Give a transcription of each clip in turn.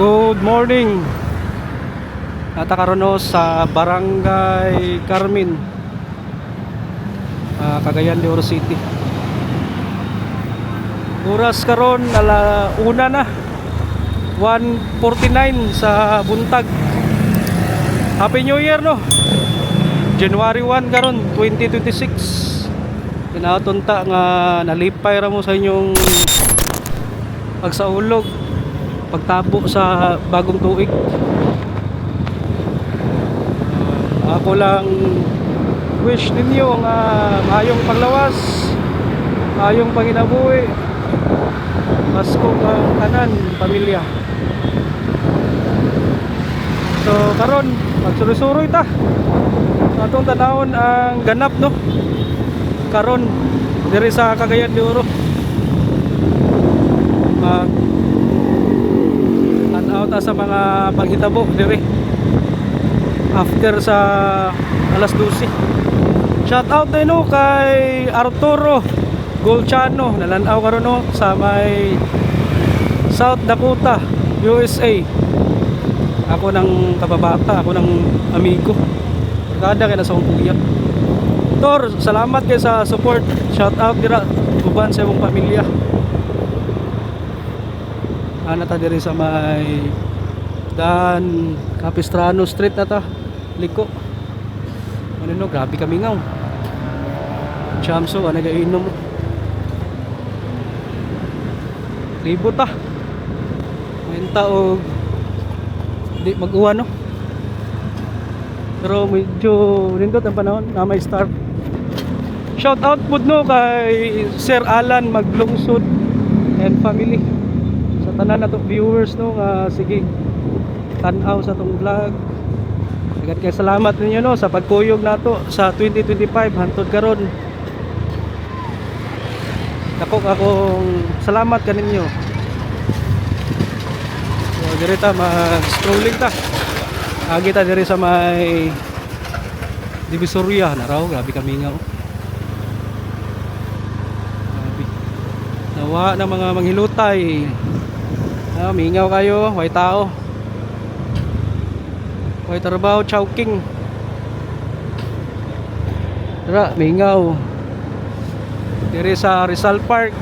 Good morning. Natakaroon sa Barangay Carmen, Cagayan de Oro City. Oras karon ala una na 1:49 sa buntag. Happy New Year no. January 1 karon 2026. Tinatunta nga nalipay ra mo sa inyong pagsaulog, pagtabo sa bagong tuig. Ako lang wish ninyo nga maayong panglawas, maayong panginabuhi, Pasko ang tanan pamilya. So karon magsuroy-suroy ta atong tanawon ang ganap no karon diri sa Cagayan de Oro. Tanaw ta sa mga paghitabo diri after sa alas 12. Shout out din no kay Arturo Golchano, nalanaw karon no sa may South Dakota, USA. Ako ng kababata, ako ng amigo. Kada kay nasa kuya. Tor, salamat kay sa support. Shout out dira uban sa imong pamilya. Ana ta diri sa may Dan Capistrano Street na ta. Liko. Ano no, grabe kami ngaw. Chamso, ano gainom. Libo ta. Ngayon taog di mag-uwan no. Pero medyo nindot ang panahon na may start. Shout out po no kay Sir Alan Maglungsod and family. Sa tanan na to viewers no nga sige tanaw sa tong vlog. Dagat kay salamat ninyo no sa pagkuyog nato sa 2025 hantod karon. Akong salamat kaninyo. So diri ta mag-strolling ta. Agi ta diri sa may Divisoria na raw, grabe kami nga. Grabe. Nawa ng mga manghilutay. Mingaw kayo, way tao. Way trabaho, chowking. Tara, mingaw. Diri sa Rizal Park.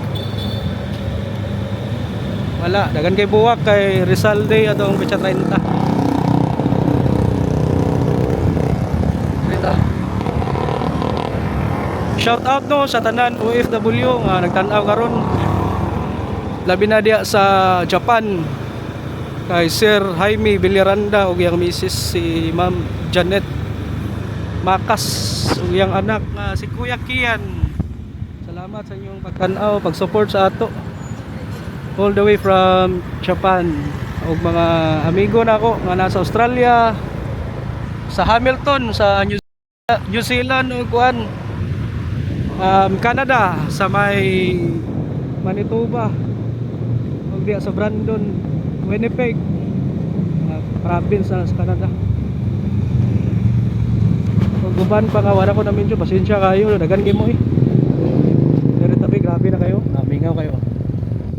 Wala, dagan kay buwak kay Rizal Day atong Petsa 30. Dito. Shout out no sa tanan OFW nga nagtan-aw karon. Labi na diya sa Japan kay Sir Jaime Villaranda ug yang misis si Ma'am Janet Makas ug yang anak si Kuya Kian. Salamat sa inyong pagtanaw, pag-support sa ato all the way from Japan ug mga amigo nako nga nasa Australia, sa Hamilton, sa New Zealand ug Canada, sa may Manitoba ug diya sa Brandon, Winnipeg, province sa Canada. Ug uban pa nga wala ko na medyo pasensya kayo, dagan gyud mo Pero tabi grabe na kayo, namingaw kayo.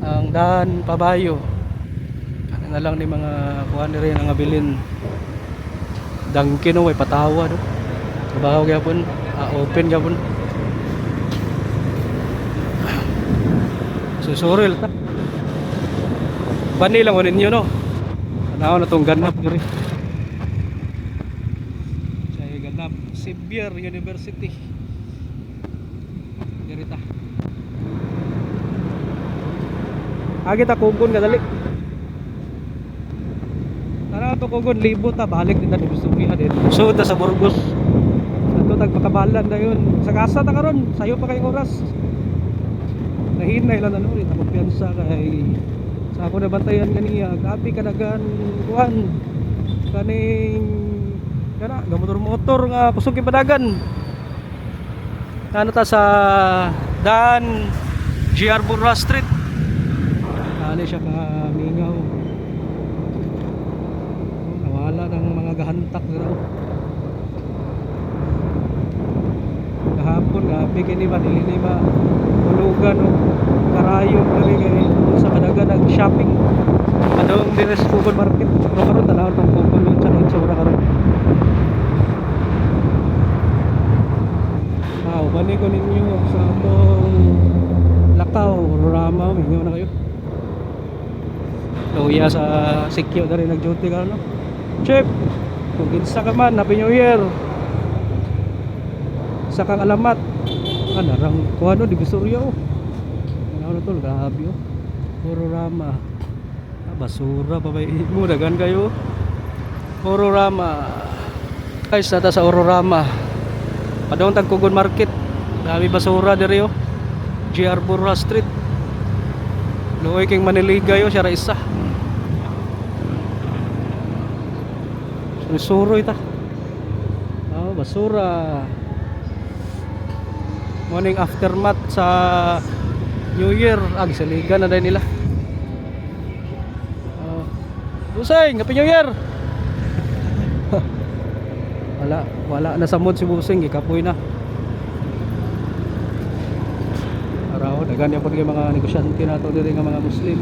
Ang daan pabayo. Ano na lang ni mga kuan rin ang abilin. Dangkin no way patawa do. Trabaho gyapon, open gyapon. Susuril ta. Bani lang unin niyo no. Tanaw na tong ganap diri. Sa ganap Xavier University. Diri ta. Agi ta kugon kadali. Tara to kugon libo ta balik din ta Divisoria din. So ta sa Burgos. Ato tagpakabalan na yun. Sa kasa ta karon, sayo pa kay oras. Nahinay lang ano rin, kumpiyansa kay sa ako nabantayan kaniya. Grabe kadagan kuan. Kaning kana motor nga kusog padagan. Ano ta sa Dan GR Burra Street. Ano siya kamingaw. Nawala ng mga gahantak raw. Kahapon karon gabi kini ba dili ni ba tulugan o karayom kami kay sa kadagan nag shopping adong dire sa Bukod Market pero karon tanawon tong Bukod Lunch sa Itsura karon. Balik ko ninyo sa atong Lakaw, Rama, mingaw na kayo. Luya sa Sikyo na rin nag-duty ka, no? Chip, kung kinsa ka man, Happy New Year. Sa kang alamat, narang kuha no, Divisoria, oh. Ano na to, grabe, oh. Puro Rama. Basura, babay mo, dagan kayo. Puro Rama. Guys, nata sa Ororama. Padong Tagkugon Market. Dami basura diri yo. GR Burra Street. Luoy king Maniligayo siya ra isa. Suro ita. Oh, basura. Morning aftermath sa New Year. Saligan na dahil nila. Oh. Busing, Happy New Year. Wala na sa mood si Busing, ikapoy na. Araw, dagan yung pag mga negosyante na ito dito ng mga Muslim.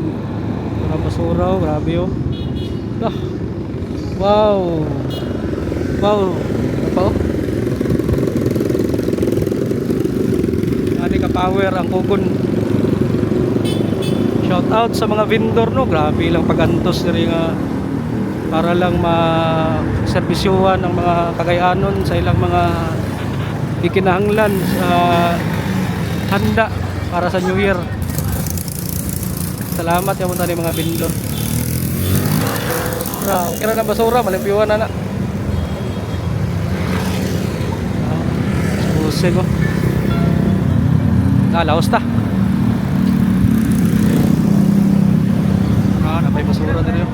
Mga basura, grabe yun. Ah, wow. Wow. Ano pa oh? Ani ka power ang kugon. Shout out sa mga vendor no, grabe lang pagantos diri nga para lang ma-serbisyuhan ng mga Cagayanon sa ilang mga ikinahanglan sa handa para sa New Year. Salamat yung mga mga vendor. Kira na basura, malimpiyuhan na. Busin ko. Laos ta. Napay basura din yun.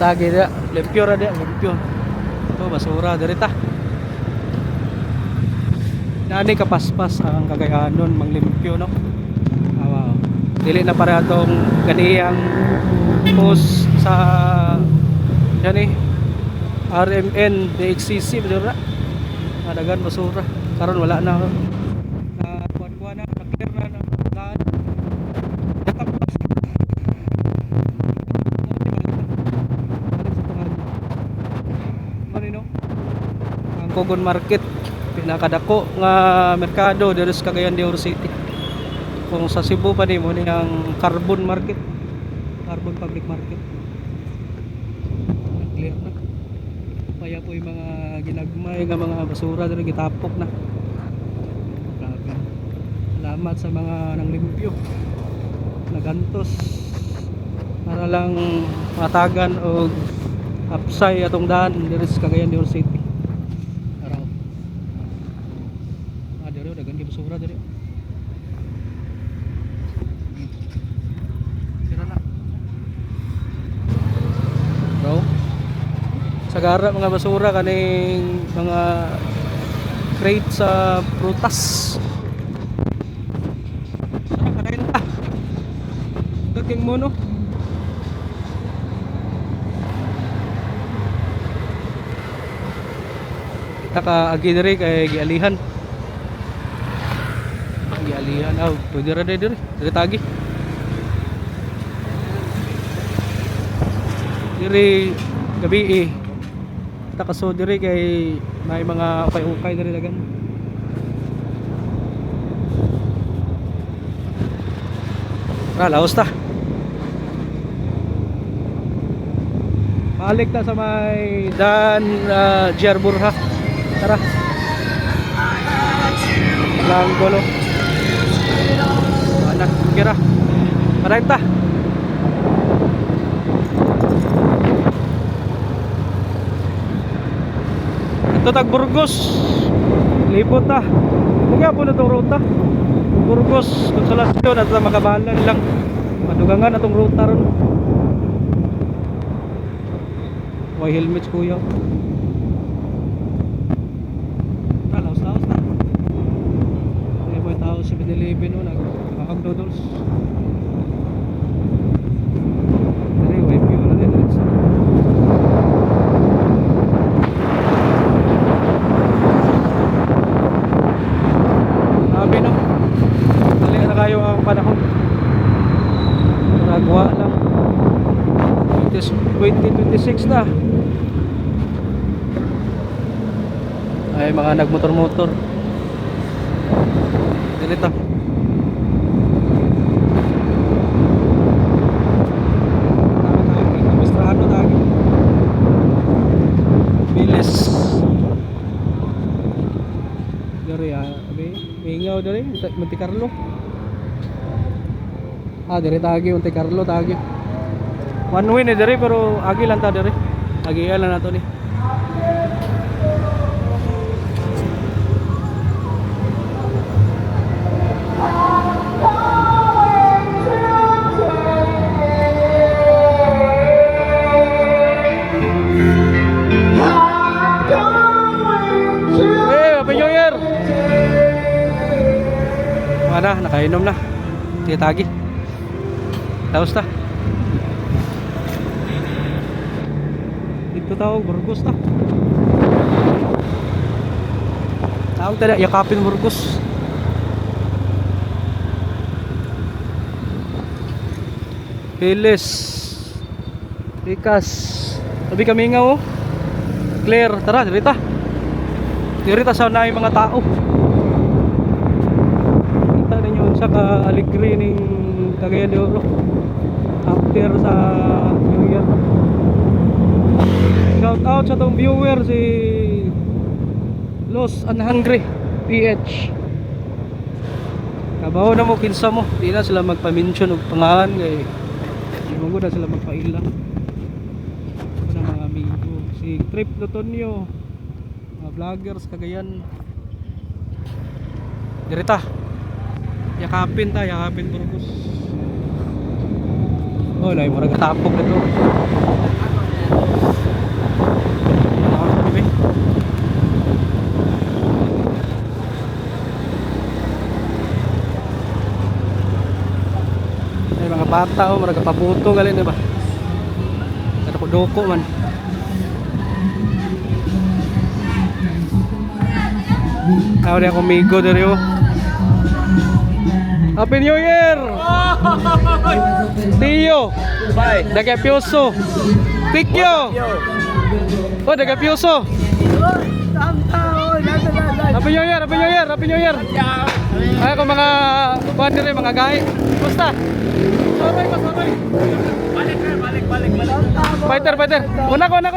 Tagi dia, limpyo ra dia, limpyo. Ito basura diri ta. Nani kapaspas ang Cagayanon manglimpyo no. Wow. Dili na para tong ganiyang post sa yani RMN DXCC basura. Nadagan basura. Karon wala na. Kuan-kuan na, clear na. Kugon Market, pinakadako nga merkado dito sa Cagayan de Oro City. Kung sa Cebu pa nimo ni ang Carbon Market, Carbon Public Market. Clear na. Kaya po yung mga ginagmay nga mga basura dito gitapok na. Grabe. Salamat sa mga nanglimpyo. Nagantos para lang matagan og apsay atong daan dito sa Cagayan de Oro City. Basura dari. Sira na. Bro. Sagara mga basura kaning mga crate sa prutas. Saan ka rin ta? Daging mo no? Kita ka agi diri kay gialihan. Gialihan pwede ra diri tagi diri gabi kita kaso diri kay may mga ukay-ukay diri dagan. Laos ta balik ta sa may Dan GR Burra. Tara lang golo kira parahin ta ito tag Burgos lipot ta kaya po na itong ruta Burgos Consolasyon at makabalan lang madugangan atong ruta ron may helmets kuya laos na may tao 7-Eleven nagkakang noodles. Dari, wipe yun. nagmotor-motor. Dito. Gustrahan tayo. Bilis. Dari mingaw dari Monte Carlo. Dari tagi Monte Carlo tagi. One way ni dari pero agi lang ta dari. Agi lang nato ni. Happy New Year. Mana nakainom na. Sige tagi. Tapos ta. Dito tawag Burgos ta. Tawag tada yakapin Burgos. Pilis. Rikas. Tabi kami nga oh. Clear, tara dirita. Dirita sa na mga tao. Kita ninyo sa ka-aligri ning Cagayan de Oro after sa New Year. Shout out sa tong viewer si Los Unhungry PH. Kabaho na mo kinsa mo, di na sila magpa-mention og pangalan kay di mo na sila magpailang. Ano mga amigo, si Trip Lutonio, mga vloggers Cagayan. Dirita. Yakapin Burgos. Oh, lay murag tapok nito. Ay mga bata oh, murag pabuto gali na ba? Kada ko doko man. Ako na kumigo diri oh. Happy New Year! Tio! Bye! Dagapyoso! Tikyo! Oh, Dagapyoso! Happy New Year! Happy New Year! Happy New Year! Ay, kung mga kuhan nila, mga gahi. Basta! Sorry. Balik. Fighter! Una ko!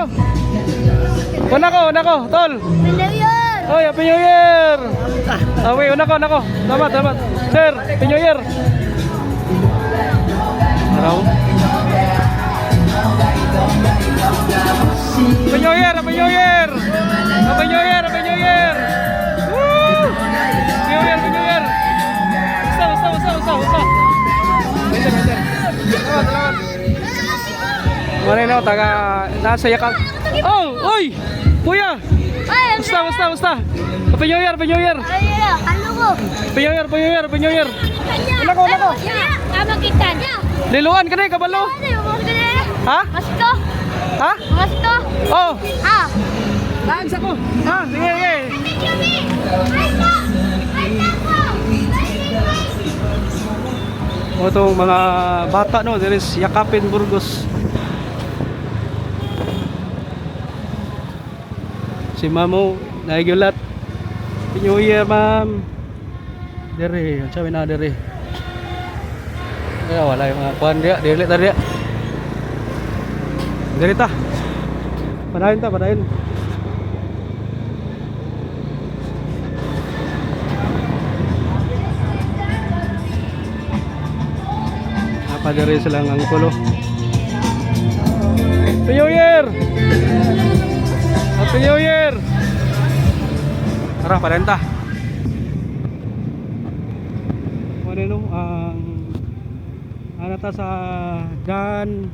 Tol! Happy New Year! Oy, Happy New Year! Awi, una ko. Dapat. Sir, Happy New Year! Araw. Happy New Year! Woo! Happy New Year! Usa. Better. Salamat. Mana taga nasa yakap. Oh, oy! Kuya! Basta. Happy New Year! Ano ko? Happy New Year! Nako. Tama kita. Liluan ka na, kabalo. Ha? Masko. Ha? Masko. Oh! Ah. Laan sa ko. Ha? Sige. O itong mga bata no, there is Yakapin Burgos. Si Mamo, naigulat. Happy New Year, ma'am. Dere, ang sabi na dere. Kaya wala yung mga kuhan dia, dili ta dia. Dere ta. Padayon. Apa dere silang angkulo. Happy New Year! Happy New Year! Tara, parenta. Ano ang anata sa Dan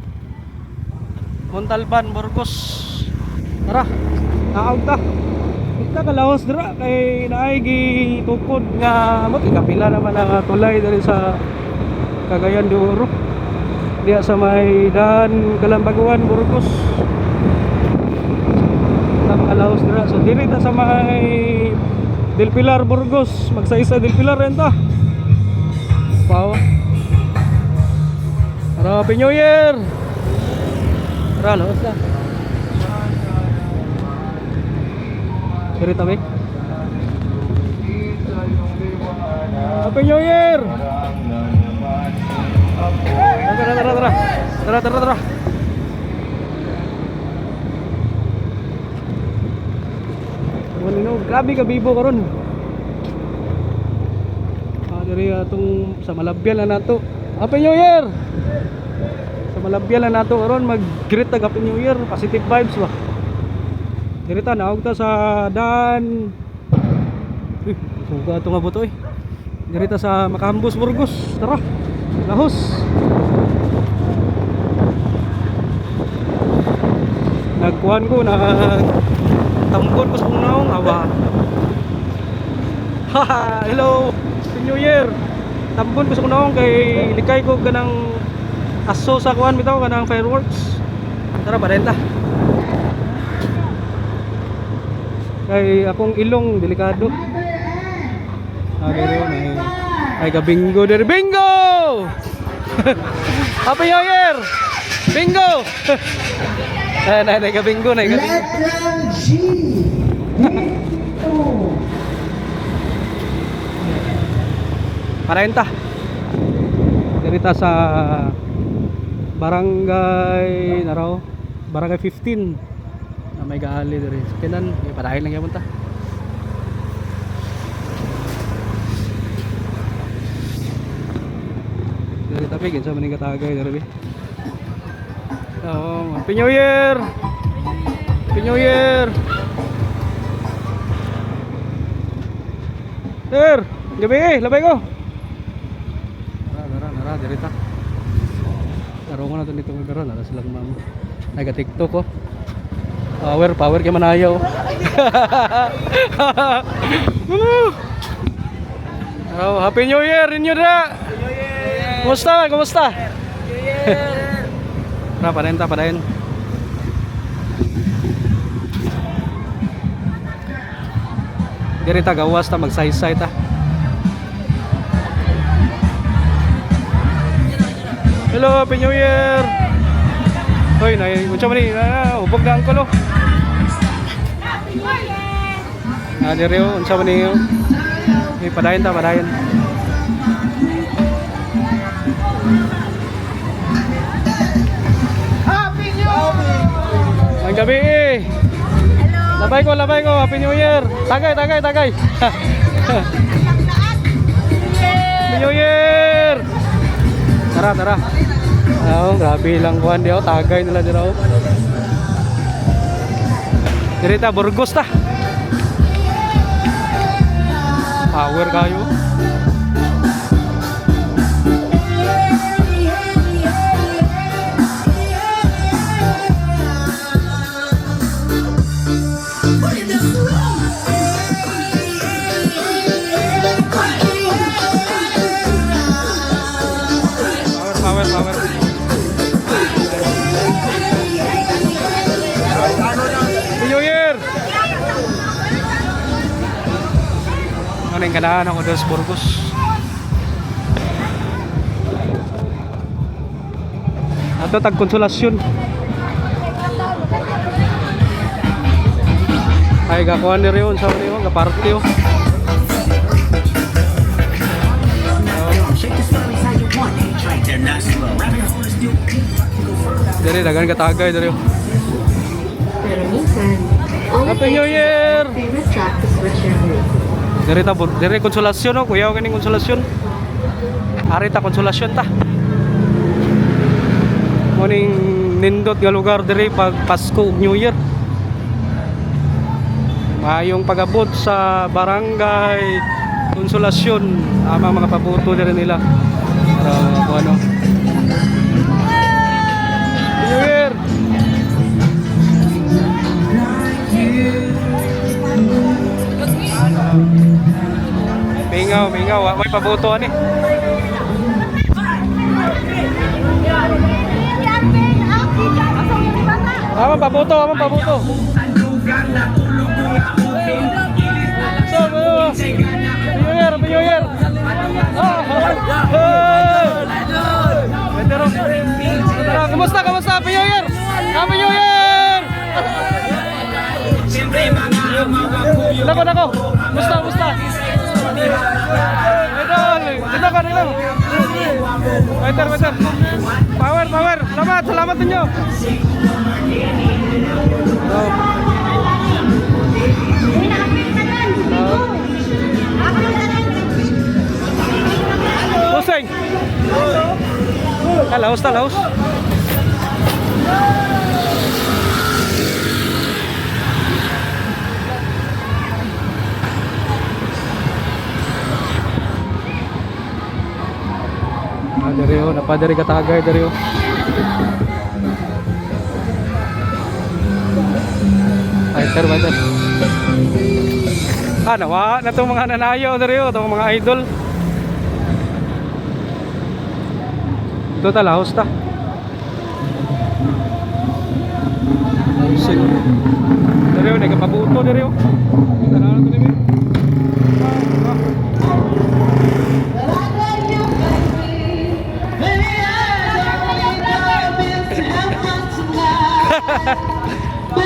Montalban, Burgos. Tara, naawag ta. Kita kalahos dira kay naay gitukod nga mo kapila naman ang tulay diri sa Cagayan de Oro. Diya sa may Dan Kalambaguan, Burgos. Kalahos dira. So diri ta sa may Del Pilar, Burgos. Magsaisa Del Pilar rin ta. Wow. Happy New Year. Tara, lahos na. Diri ta, Happy New Year! Tara. Grabe ka bibo karon. Diri atong sa Malabyan na nato. Happy New Year! Sa Malabyan na nato karon mag-greet tag Happy New Year, positive vibes ba. Diri ta naog ta sa Dan. Suga ato nga buto eh. Diri ta sa Macambus, Burgos. Tara. Lahos. Nagkuhan ko na tambon ko sa naong awa. Haha, hello. Happy New Year. Tambon ko sa naong kay likay ko kanang aso sa kuhan bitaw kanang fireworks. Tara barenta. Kay akong ilong delikado. Ay kabingo dari bingo. Happy New Year. Bingo. Nay kabingo nay kabingo. Letter G. Parenta. Dirita sa Barangay Naraw, Barangay 15 na may gaali diri. Kinan, padahin lang gyapon ta. Diri tapi kinsa man katagay diri. Oh, Happy New Year. Happy New Year. Sir, gabi labay ko. Nara, dirita. Tarungan natin dito magkaroon, nara silang mama. Nag-TikTok ko. Power kay manayaw. Oh, Happy New Year inyo da. Kumusta? New Year. Tara, padahin. Diri ta gawas ta magsaysay ta. Hello, Happy New Year. Hoy, unsa man ni? Ubog na ang kulo. Diri unsa man ni? Padahin ta. Ang gabi eh. Labay ko. Happy New Year. Tagay. Happy New Year. Tara. Oh, grabe lang kuhan di ako. Tagay nila dito. Dirita Burgos ta. Power kayo. Power. New Year. Ano yung ganahan ako dos Burgos. Ato tag konsolasyon. Ay gakuan ni Rion sa niyo nga party oh. Dari dagan katagay dari. Pero minsan, Happy New Year. favorite track to switch your mood. Dari konsolasyon oh, kuya kaning konsolasyon. Ari ta konsolasyon ta. Morning nindot nga lugar diri pag Pasko ug New Year. Mayong pag-abot sa barangay Konsolasyon amang mga pabuto diri nila. Kung ano. New Year. Mingaw, may pabuto ani. Amang pabuto. So, Happy New Year. Kumusta? Happy New Year. Nako. Kumusta? Idol. ka lang. Waiter. Power. Salamat ninyo. Pusing. Talaos. Dari ho, napadari katagay dari ho. Waiter. Nawa na itong mga nanayaw dari ho, itong mga idol. Ito talahos ta. Sing. Dari ho, nagkapabuto dari ho. Tanaw na ito nimi.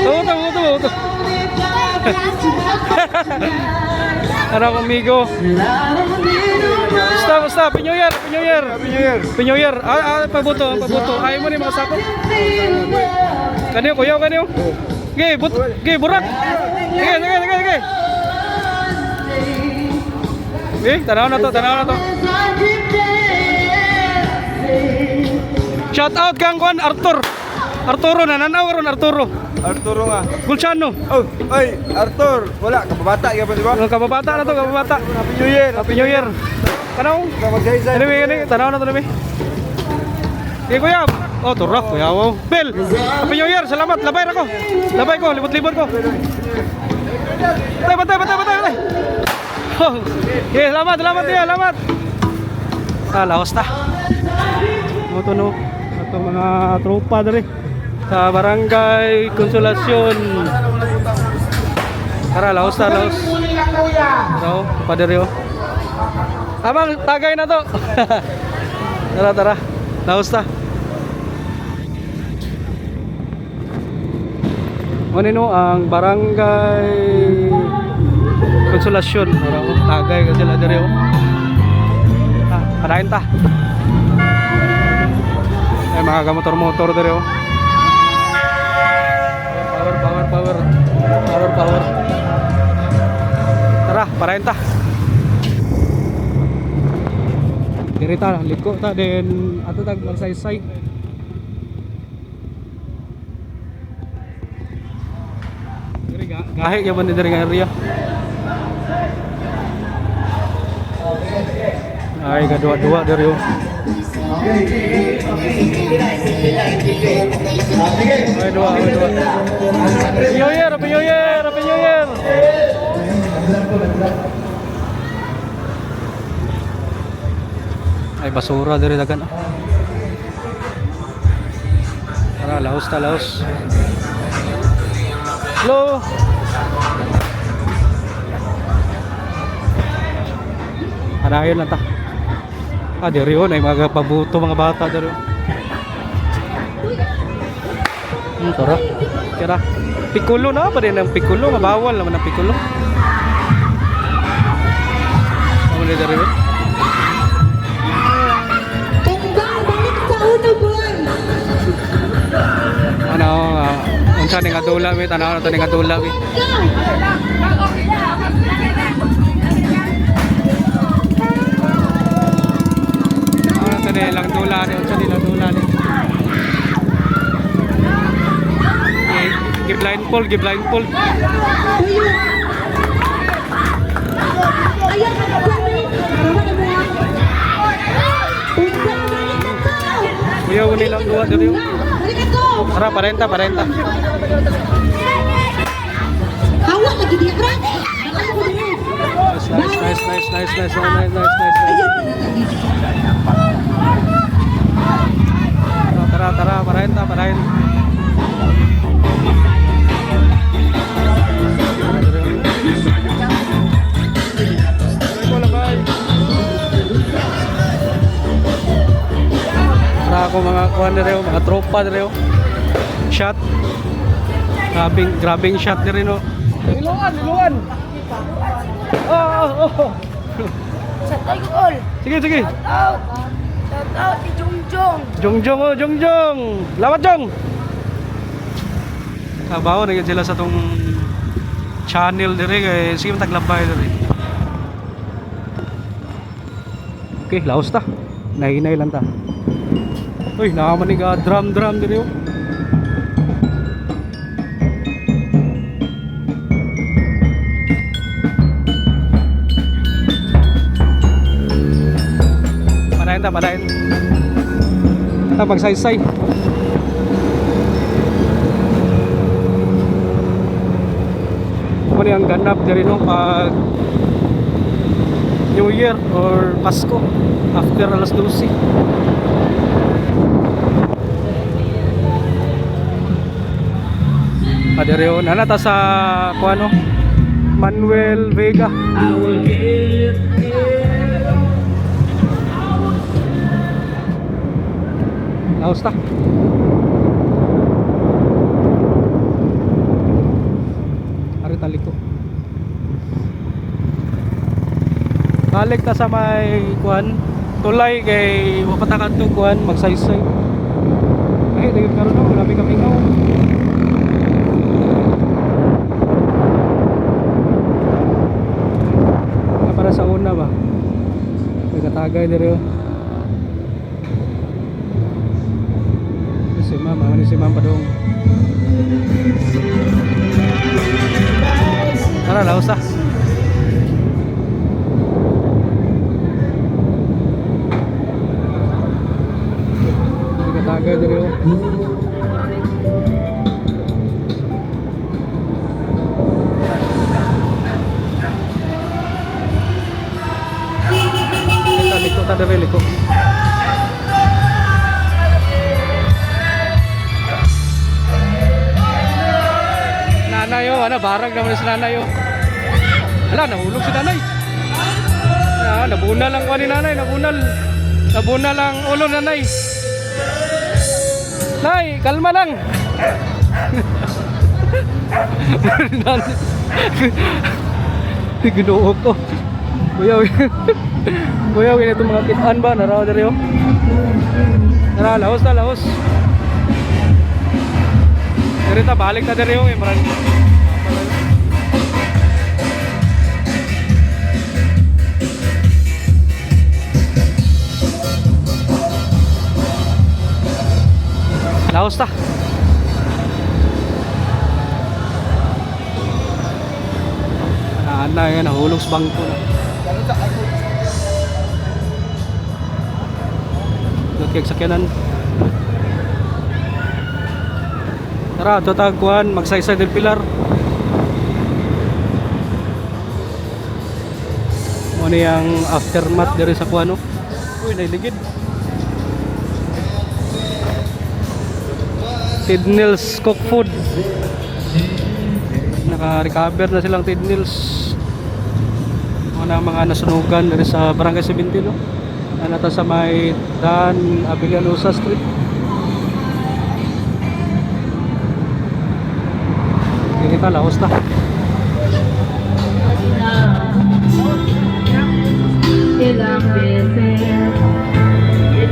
Tuto. Ano amigo? Basta, Pinyoyer. Pabuto. Ayaw mo ni mga sakop. Kaniyo. Burak. Sige. Tanaw na to. Shout out kang Juan Arturo nananaw karon Arturo nga. Gulciano. Oh, ay, Arthur, wala kababata ka pa di ba? Ang kababata na to, kababata. Happy New Year. Tanaw. Kamagaysa. Anyway, tanaw na to namin. Okay, kuya. Oh, turak, kuya. Wow. Bill, Happy New Year. Salamat. Labay ko, libot-libot ko. Batay. Oh, okay, salamat. Lahos ta. Moto no. Ito mga tropa dari sa Barangay Consolacion. Tara, lahos. So, padre oh. Abang, tagay na to. Tara. Lahos ta. Manino ang Barangay Consolacion. Tagay kasi sila dire oh. Padayon ta. Ay mga kamotor-motor dire oh. Power. Tara, parahin ta. Diri ta, liko ta then ato tag magsaysay. Diri gahe ya man diri nga area. Ay kadua-dua diri oh. Ay dua. Happy New Year. Ay basura dari dagan. Tara, lahos. Hello. Anayon lang ta. Diri yun ay mga pabuto mga bata diri. Tara. Pikulo na pa din ang pikulo, mabawal naman ang pikulo. Ano ni diri? Balik sa uno buwan. Ano, unsa ning adula mi tanaw na to ning adula mi. Lang dula ni unsa nila dula ni. Give blindfold. Kuya uni lang dua diri. Tara, parenta. Hawak lagi dia kran. Nice. Tara, parenta. Para ako mga kuhan nila, mga tropa nila. Shot. Grabing shot nila no. Ilungan. Oh. Sa tayo all. Sige, sige. Shout out ni Jongjong. Jongjong, oh, Jongjong. Lawat, Jong. Kabaw na yun sila sa tong channel dire kay sige taglabay dire. Okay, laos ta. Nahinay lang ta. Uy, nakaman ni ka drum dire oh. Padayon. Ta pagsaysay. Ano yung ganap diri no pag New Year or Pasko after alas 12. Padereo na ta sa kuano Manuel Vega. Laos ta. Ari taliko. Balik ta sa may kuan tulay kay mapatakan to kuan magsaysay. Ay, dayon karon no, grabe kami ngaw. Para sa una ba? Nagkatagay dire. Si Mama, ano si Mama dong? Tara, laos ta. Nagkatagay dire. Liko ta dire liko. Nanay oh, ano, barang naman si nanay oh. Hala, nahulog si nanay. Ah, nabunal lang ko ni nanay, nabunal. Nabunal lang ulo nanay. Nay, kalma lang. Ginoo ko. Kuya, kuya, ito mga kitaan ba? Naraw dere oh. Tara, lahos na, lahos. Dirita, balik na dere oh. Lahos ta. Na yan, nahulog sa bangko na. Nagkik sakyanan. Tara, tutagkuhan, magsaysay del Pilar. Ano yung aftermath dari sa kuano? Uy, nailigid. Tidnils Cook Food. Naka-recover na silang Tidnils. Mga nasunugan dari sa Barangay 17 no? Ano to sa may Dan Abilianusa Street. Hindi kita laos na. Ilang beses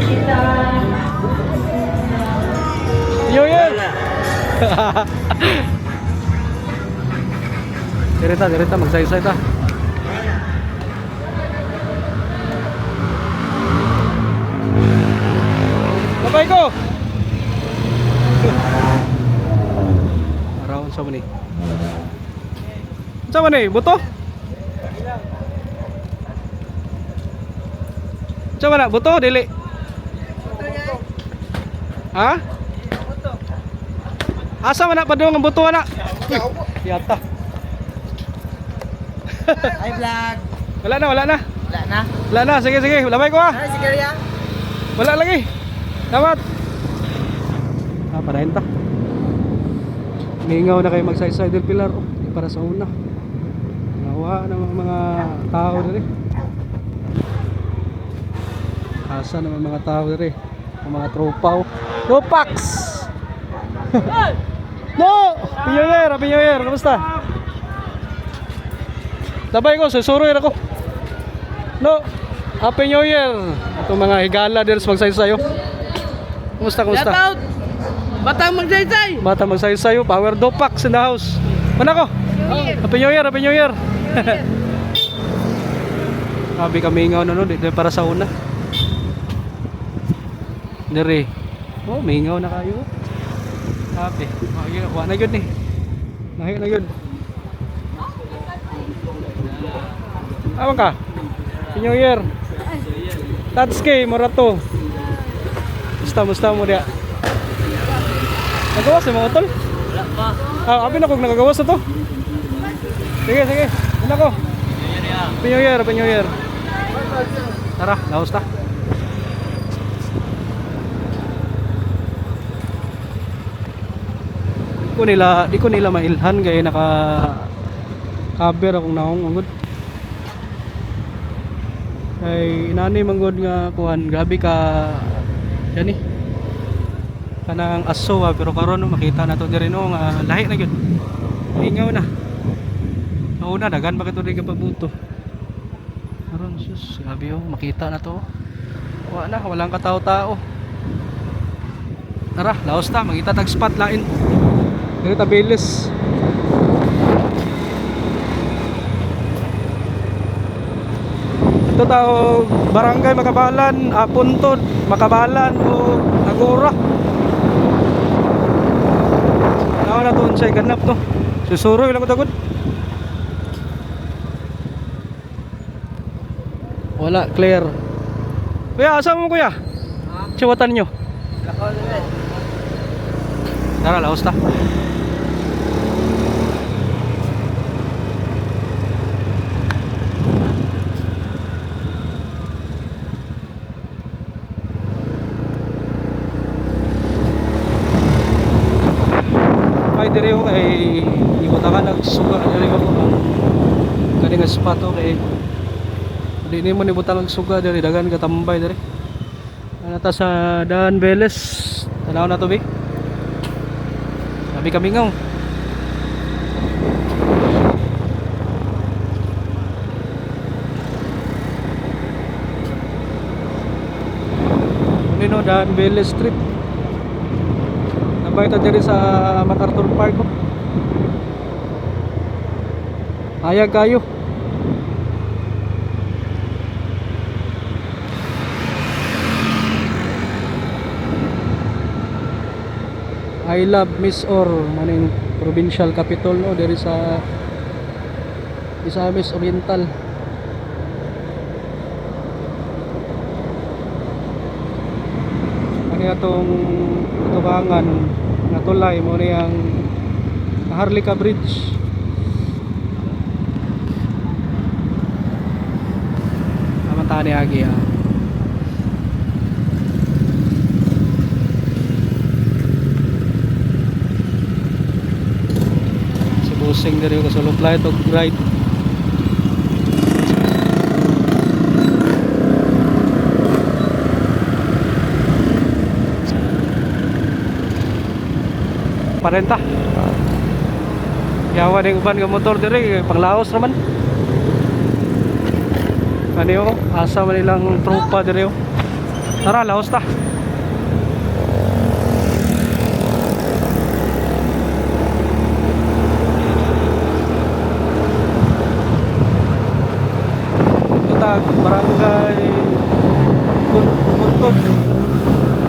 kita Yun! Dirita, magsaysay ta. Babay ko! Around sa mani. Sa mani, buto? Sa mana, buto, dili? Ha? Asa man na pa doon ang buto na? Yata. Hi vlog. Wala na. Wala na. Wala na, sige. Labay ko ah. Hi, sige Ria. Wala lagi. Dapat. Padayon ta. Mingaw na kayo magsaysay del Pilar oh, para sa una. Nawa ng mga tao diri. Asa naman mga tao diri. Ang mga tropa oh. Tropax. No! Happy New Year! Kamusta? Labay ko, susuroy ako. No! Happy New Year! Itong mga higala din sa magsaysayo. Kumusta, kumusta? Shout out! Batang magsaysay! Bata magsaysayo, power dopax in the house. Mana ko? Happy New Year, Happy New Year! Sabi kami nga ano, dito para sa una. Dire. Oh, mingaw na kayo. Sabi, wa na yun eh. Nahi na yun. Awang ka? Happy New Year. Tatsuki, Morato. Musta mo dia. Nagawas yung mga utol? Wala pa. Abi na kung nagagawas na to. Sige. Ano ko? Happy New Year. Tara, laos ta. Di ko nila mailhan kaya naka cover akong naong angod. Ay inani manggod nga kuhan, grabe ka yan eh. Kanang aso pero karon no, makita na to diri no nga lahi na gyud. Ingaw na. Una dagan bakit to di ka pabuto. Karon sus, grabe oh, makita na to. Walang katao-tao. Tara, laos ta, makita tag spot lain. Dito ta Bilis. Ito tao Barangay Makabalan, Puntod, Makabalan o Agora. Nawa na to unsay ganap to. Susuroy lang ko tagod. Wala clear. Kuya, asa mo kuya? Siwatan nyo. Tara, laos ta. Ay dire ko kay ikot ka nagsuga dire ko kani nga spot kay di ni mo ni butang nagsuga dire dagan ka tambay dire. Ana ta sa Daan Beles. Tanaw na to bi. Sabi kami ngaw. Nino Daan Beles Street. Nabay ta diri sa MacArthur Park ko. Hayag kayo. I love Miss Or maning provincial capital no diri sa Misamis Oriental. Ano atong tubangan nga tulay mo ni ang Harlika Bridge. Naman ni agi ah. Si busing diri ko sa luplay to ride. Parenta. Yawa ning uban nga motor dire panglaos naman. Ano asa man ilang tropa dire. Tara, laos ta. Ito barangay Puntod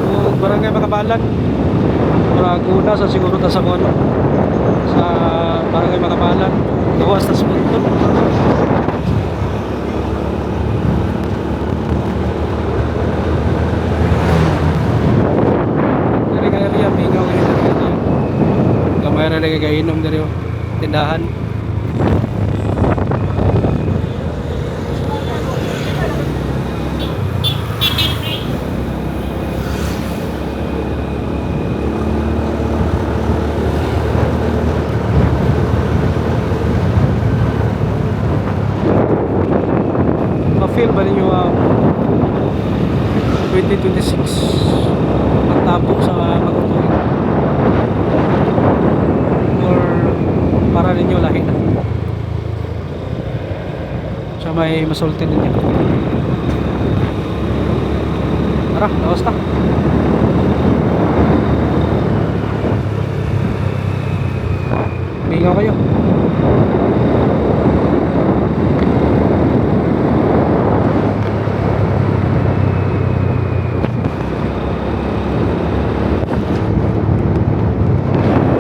o barangay Makabalan. Raguna sa siguro ta sa kono sa barangay Makabalan gawas ta sa Puntod. Dari kaya area mingaw ni diri gamay ra lagi kainom diri tindahan. Feel ba ninyo ang 2026 pagtapos sa magtutuloy or para ninyo lahi na sa may masultin ninyo? Tara, lawas ta. Bingaw kayo.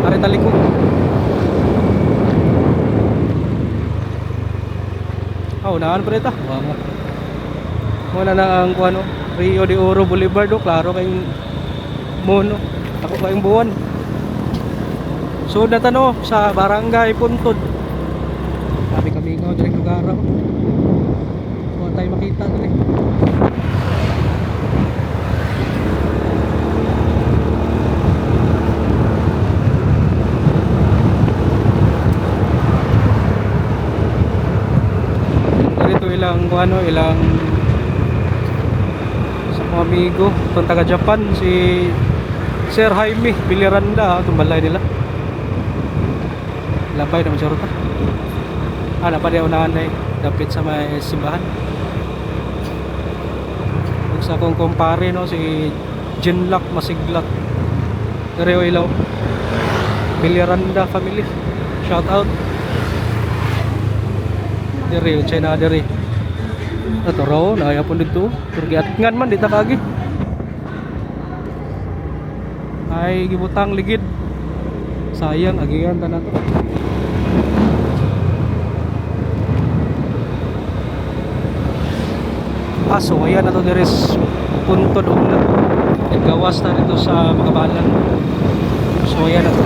Ari talikod. Unahan pa rin ito. Muna na ang kuano, Rio de Oro Boulevard. Klaro kayong mono. Ako kayong buwan. So natano sa Barangay Puntod. Kami nga direct lugar ako. Huwag tayo makita direct. Ilang ano, ilang sa mga amigo itong taga Japan, si Sir Jaime Villaranda, itong balay nila. Labay naman siya ruta. Napa dia unahan na dapit sa may simbahan. Sa kong kumpare no, si Jinlock Masiglat Reo Ilaw Villaranda family, shout out diri China diri. Ato raw na yapon dito. Turgi atngan man dita kagi. Ay gibutang ligid. Sayang agian ta nato. Aso ayan nato diri Puntod na. Gawas na dito sa Makabalan. So ayan nato.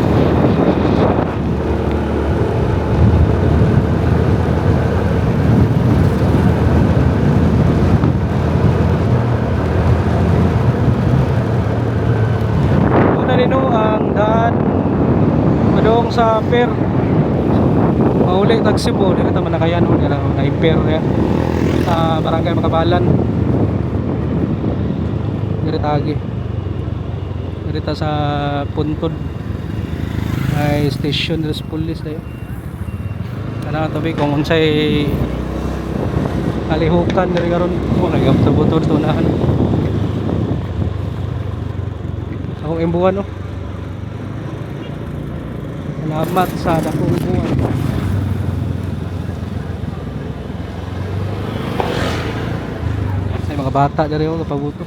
Ang daan padong sa pier mauli tag Cebu dito ta manakayan na pier ya sa Barangay Makabalan dito tagi dito sa Puntod ay station dito sa police tayo kana tabi kung unsay alihukan diri karon mo nagam sa butod tunahan akong imbuhan no. Salamat sa dakong buwan. Ay mga bata diri oh kapabuto.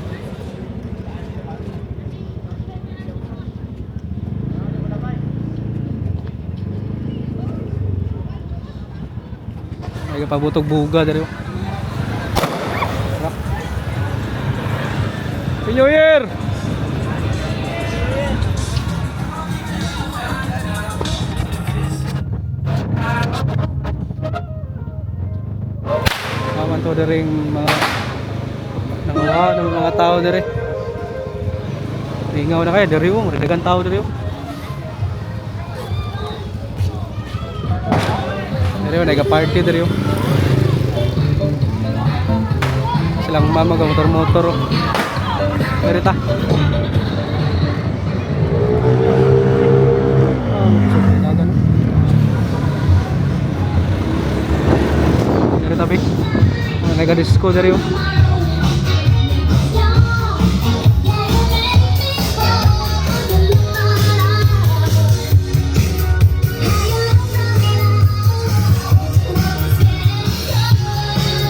Ay kapabutog buga diri oh. Happy New Year. To diring mga nangawa ng mga tao dire. Lingaw na kaya diri mo, dagang tao diri. Diri nagka-party diri. Silang mama ga motor-motor. Diri ta. Diri tabi. Nagka-disco dari oh.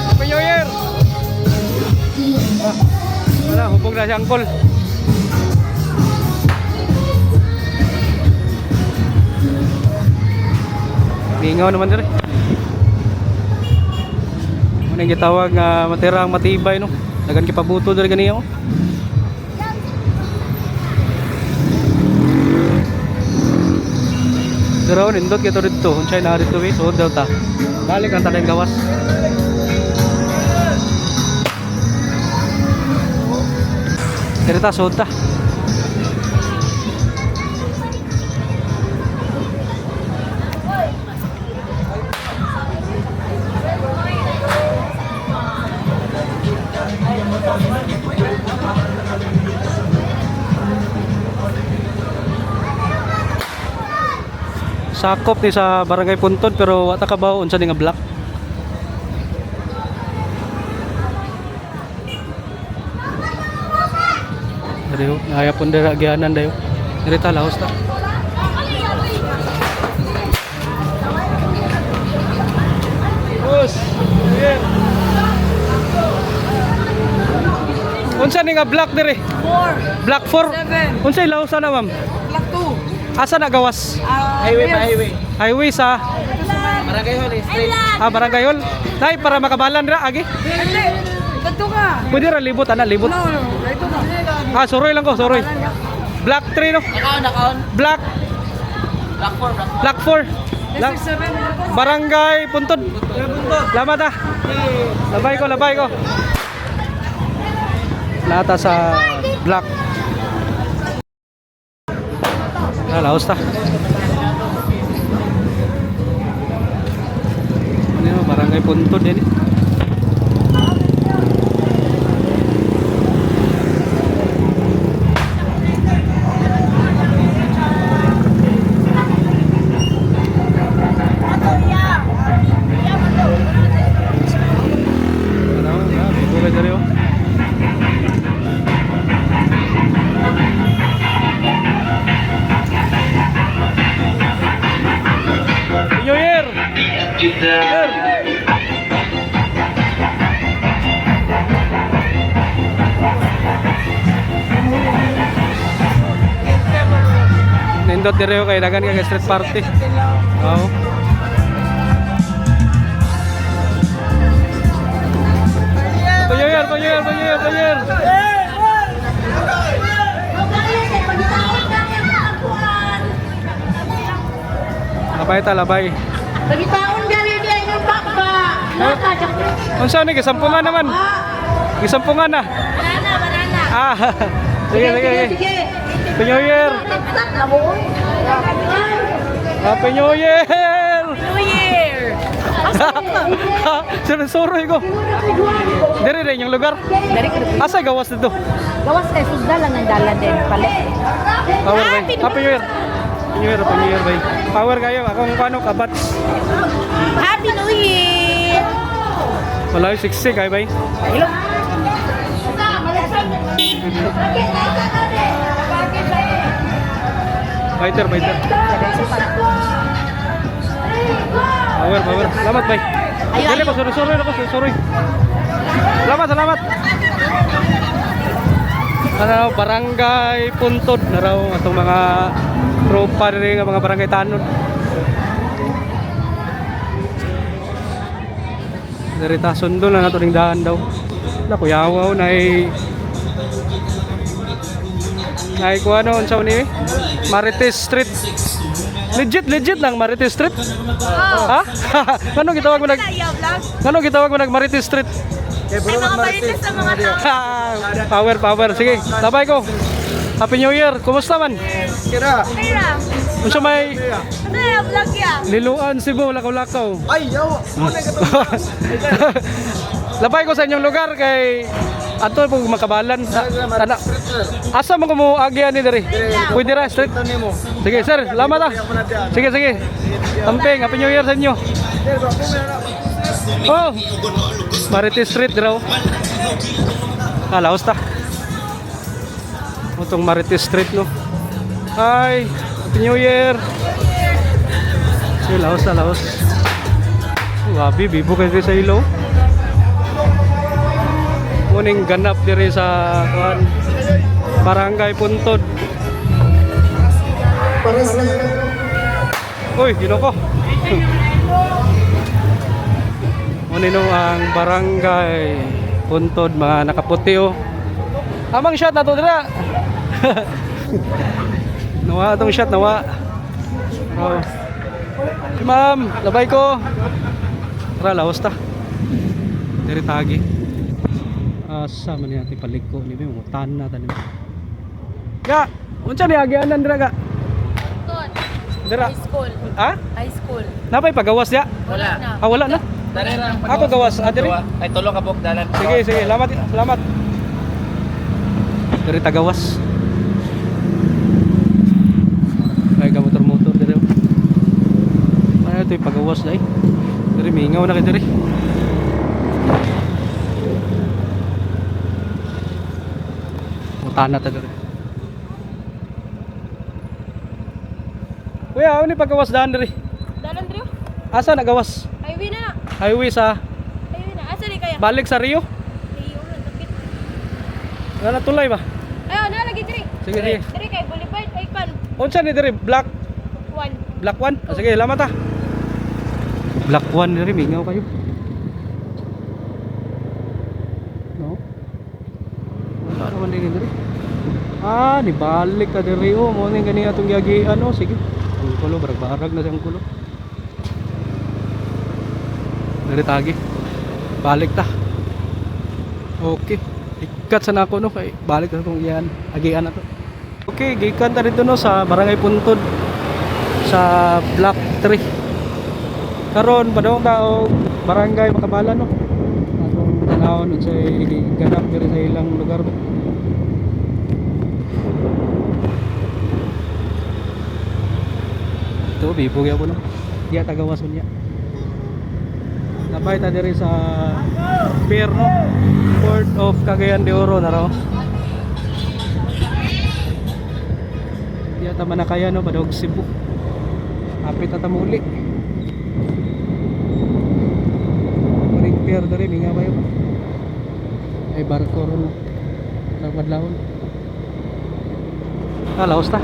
Happy New Year. Wala, hubog na si Angkol. Bingaw naman diri. Ang gitawag nga matirang matibay no. Dagan kipabuto diri ganiya oh. Pero nindot kito dito, unsay na dito eh, so delta. Balik ang tanay gawas. Diri ta sod ta. Sakop ni sa Barangay Puntod pero wata ka ba unsa ni nga block? dayo. Naya pun dira gianan dayo. Diri ta lahos ta. Bus. Yeah. Unsa ni nga black diri? 4. Black 4. 7. Unsay lahos na ma'am? Black 2. Asa na gawas? Highway pa highway. Highway sa Barangay Hall Street. Barangay Hall. Dai para makabalan ra agi. Hindi. Ganto ka. Pwede ra libot ana, libot. No. Ito na. Soroy lang ko, soroy. Black 3 no. Nakaon. Black Black 4. Black 4. Black 7. Barangay Puntod. Lamat ah. Labay ko. Nata sa Black. Laos ta. Ano Barangay Puntod din. New Year! Nindot direo kay dagan kay street party. Oo. Panyer. Labay. Pagitaon gali dia yung bakba. Naka jak. Unsa ni gisampungan naman? Gisampungan na. Banana. Sige. Happy New Year. Happy New Year. New Year. Suroy ko. Diri rin yung lugar. Dari ka Asa gawas dito? gawas kay sugda lang ang dala din pala. Power bay. Happy New Year. Happy New Year bay. Power kayo. Akong paano kabats. Happy New Year. Wala yung 60 kayo bay. Hello. Fighter. Power. Salamat bay. Dili ko suroy. Salamat. Ano, Barangay Puntod na raw atong mga tropa rin nga mga barangay tanod. Darita sundo na nato ning daan daw. Na kuyawaw nay ko ano unsa ni Marites Street. Legit lang Marites Street. Ha? Ano gitawag mo nag Marites Street? Mga balites sa mga tao. Power. Sige, labay ko. Happy New Year. Kumusta man? Kira. Kaya, Unsa may ano yung vlog ya? Liluan Cebu, lakaw-lakaw. Ay, yawa. Labay ko sa inyong lugar kay ato pong makabalan. Tana. Asa mo kumo agyan ni diri? Pwede ra street. Sige sir, salamat ah. Sige. Amping, Happy New Year sa inyo. Oh. Marites Street raw. Laos ta. Utong Marites Street no. Hi, Happy New Year. Laos. Wabi, bibo kayo sa ilaw. Muning ganap diri sa Barangay Puntod. Uy, ginoko. Muning ang Barangay Puntod, mga nakaputi oh. Amang shot na to dira. Nawa atong shot, nawa. Oh. Si ma'am, labay ko. Tara, laos ta. Diri tagi. Asa man ni ati paliko ni mo utan na tanim. Ya, unsa ni agyanan dira ga? Dira. High school. Ha? High school. Napay pagawas ya? Wala. Wala na. Ako gawas, diri. Ay tulong ka po dalan. Sige, salamat. Diri tagawas. Ay motor diri. Ay ito pagawas dai. Diri mingaw na kay diri. Utana ta diri. Kuya, ano ni paggawas daan diri? Dalan Rio. Asa nagawas? Highway na. Highway sa Highway na. Asa di kaya? balik sa Rio? Iyo na tapit. Wala tulay ba? Ayo na lagi diri. Sige, sige. Diri kay Boulevard ay kan. Unsa ni diri? Black 1. Black 1? Ah, sige, salamat ah. Black 1 diri, mingaw kayo. No? Wala naman din diri. Ah, nibalik ka diri oh. Mo ning gani atong giagian oh. Sige. Ang kulo barag-barag na siyang kulo. Diri tagi. Balik ta. Okay. Ikat sa nako no kay balik na tong iyan. Agian na to. Okay, gikan ta dito no sa Barangay Puntod sa Block 3. Karon padong tao Barangay Makabalan no. Atong tanawon unsay ganap diri sa ilang lugar. Ito, bibog yan po no. Diya tagawason niya. Nabay ta diri sa pier no. Port of Cagayan de Oro na raw. Diya ta manakaya no, padog Cebu. Apit ta muli. Maring pier diri minga bayo. Ay barko ron no. Nagmadlawon. Laos ta.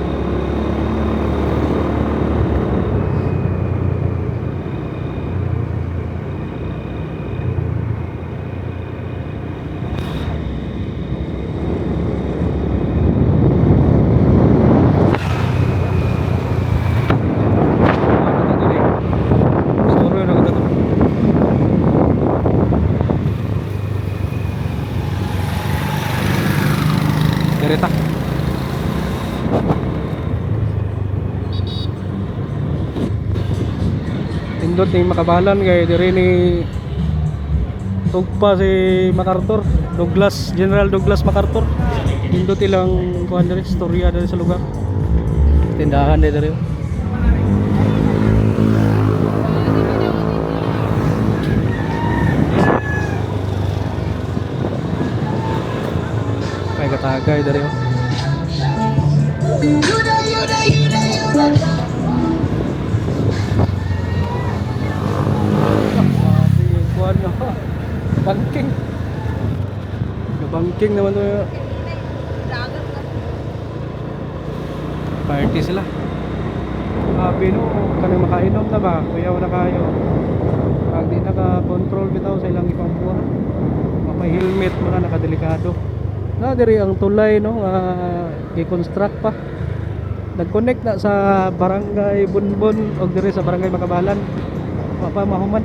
Direta. Indot ning Makabalan kay diri ni tugpa si MacArthur, General Douglas MacArthur. Indot ilang kuan diri storya diri sa lugar. Tindahan diri. May katagay dari oh. Kuan no. Bangking. Bangking naman to. Party sila. Sabi no, kanang makainom ta ba? Kuyaw na kayo. Pag di naka-control bitaw sa ilang ipambuha. May helmet mo na nakadelikado. Na diri ang tulay no, i-construct pa. Nag-connect na sa Barangay Bunbon og diri sa Barangay Makabalan. Wa pa mahuman.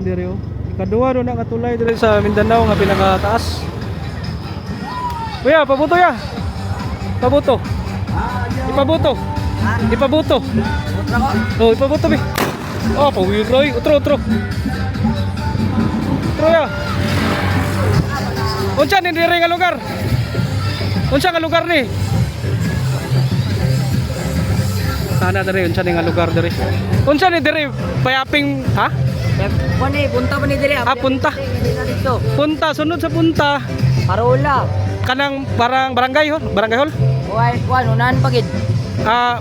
Diri oh. Ikaduha do na nga tulay diri sa Mindanao nga pinakataas. Kuya, pabuto ya. Pabuto. Ipabuto. Ipabuto. Oh, ipabuto bi. Oh, pawiroy. Utro. Utro ya. Unsa ni diri nga lugar? Unsa nga lugar ni? Sana diri unsa ni nga lugar diri? Unsa ni diri payaping ha? Kuani, punta pa ni diri. Ah, punta. Dito. Punta sunod sa punta. Parola. Kanang parang barangay hall, barangay hall. Kuan, unahan pagid. Ah,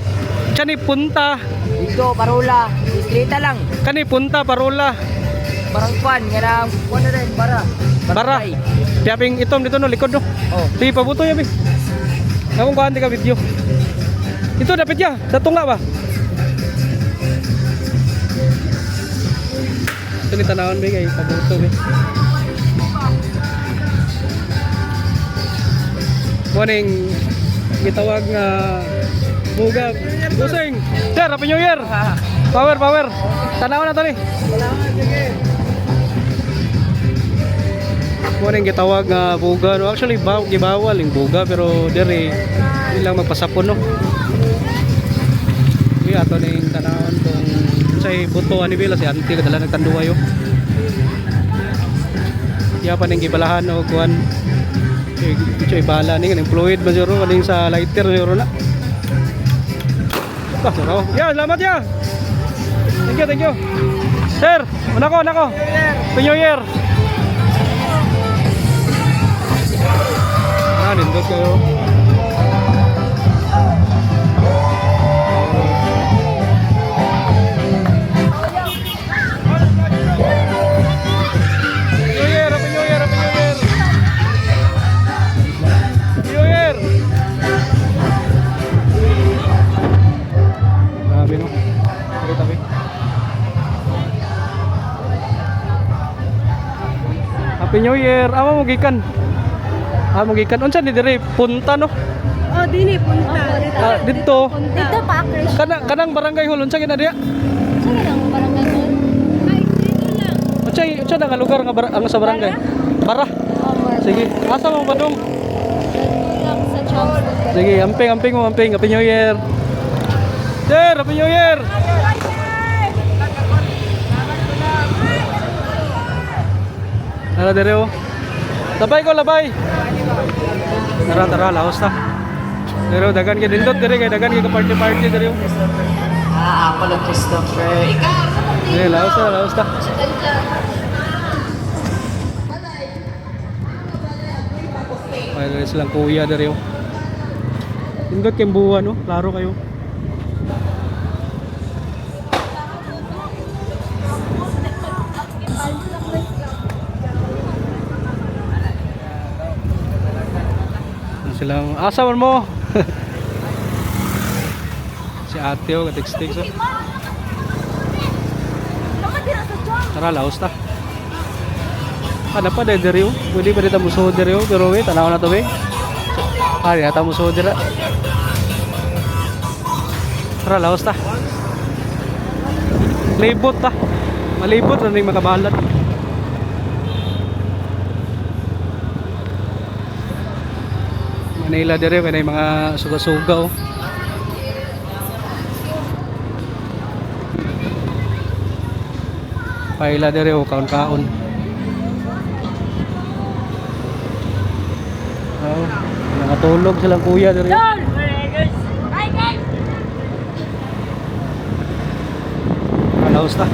kani punta, Dito, Parola. Distrita lang. kani punta parola. Parang kuan, nga kuan na rin, para. Bara. Payaping itom dito no likod no. Oh. Sige pabuto ya bi. Akong kuan ka video. Ito dapat ya, sa tunga ba? Ito ni tanawon ba kay pabuto ba. Morning gitawag nga bugab. Busing. Sir, Happy New Year. Power. Tanawon na to ni. Morning gitawag nga buga no. Actually gibawal yung buga pero diri ilang magpasapon no. Iya ato ning tanawon kung say buto ani bila si auntie kadala nagtanduwa yo. Iya pa ning gibalahan og kuan. Choy bala ning fluid ba juro kaning sa lighter juro na. Ah, saraw. Ya, salamat ya. Thank you. Sir, nako. Happy New Year. Nindot kayo. Happy New Year. Amo mo gikan. Amo gikan. Unsa ni diri? Punta no? Oh, dini punta. Dito. Dito pa, Chris. Kanang barangay hall unsa gina diya? Saan ang barangay mo? Ay, dito lang. Unsa nga lugar nga ang sa barangay? Bara. Sige. Asa mo padung? Lang sa Champs. Sige, amping mo, amping. Happy New Year. Sir, Happy New Year. Tara dire oh. Labay ko, labay. Tara, laos ta. Pero dagan kay dindot dire kay dagan kay party dire oh. Apple of Christopher. Ikaw! Dire laos ta. Ay, dire silang kuya dire oh. Dindot kay buwan oh, klaro kayo. Silang asa man mo. Si ate o katik-stik so. Tara laos ta. Ada pa diri o. Pwede pa dito musuod diri o. Pero wait, tanaw na to be. Ari ata musuod dira. Tara laos ta. Libot ta. Malibot ra ning makabalat. Manila dire kay mga suga-suga oh. Paila dire oh kaon-kaon. Oh, nakatulog silang kuya dire. Alaos ta.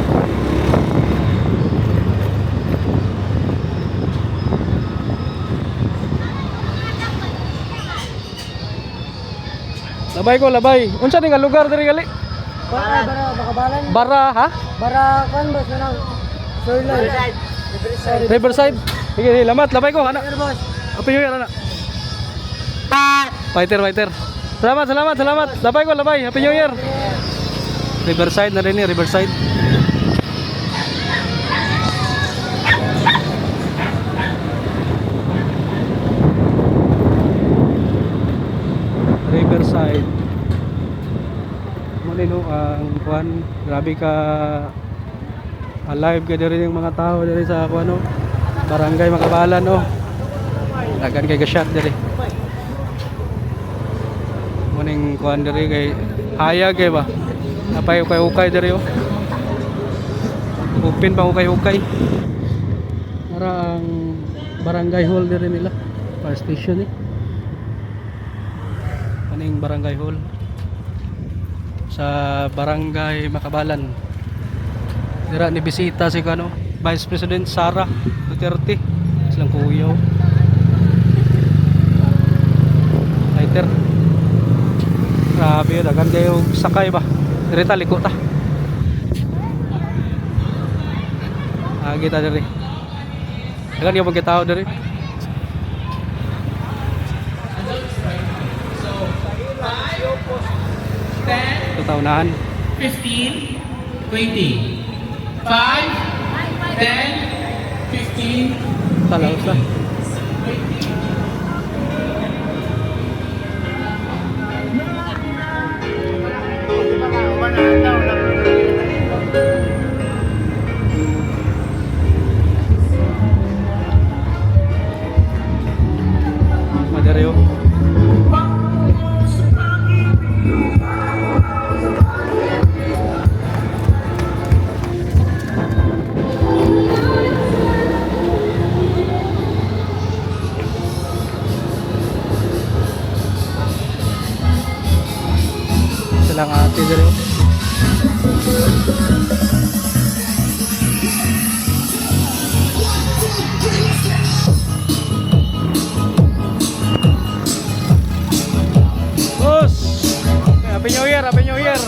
Labay ko, labay. Unsa ni nga lugar diri gali? Bara, makabalan. Bara, ha? Bara, kan ba sunang? Shoreline. Riverside. Sige, lamat, labay ko, ana. Boss. Happy New Year, ana. Fighter. Salamat. Labay ko, labay. Happy New Year. Riverside na rin ni, Riverside. Riverside. Muli no ang kuan, grabe ka alive ka diri yung mga tao diri sa kuan no. Barangay Makabalan no. Dagan kay ga-shot diri. Muning kuan diri kay hayag kay ba. Napay ukay diri oh. Open pa ukay. Para ang barangay hall diri nila. Fire station eh. Aning barangay hall sa barangay Makabalan. Dira ni bisita si kano Vice President Sara Duterte silang kuya. Later. Grabe dagan kayo sakay ba. Diri ta liko ta. Agi ta diri. Dagan kayo magkatao diri. Taunahan 15, 20. 5, 10, 15. talaos na. Madareo. Silang ate diri. Boss. Happy New Year, Happy New Year.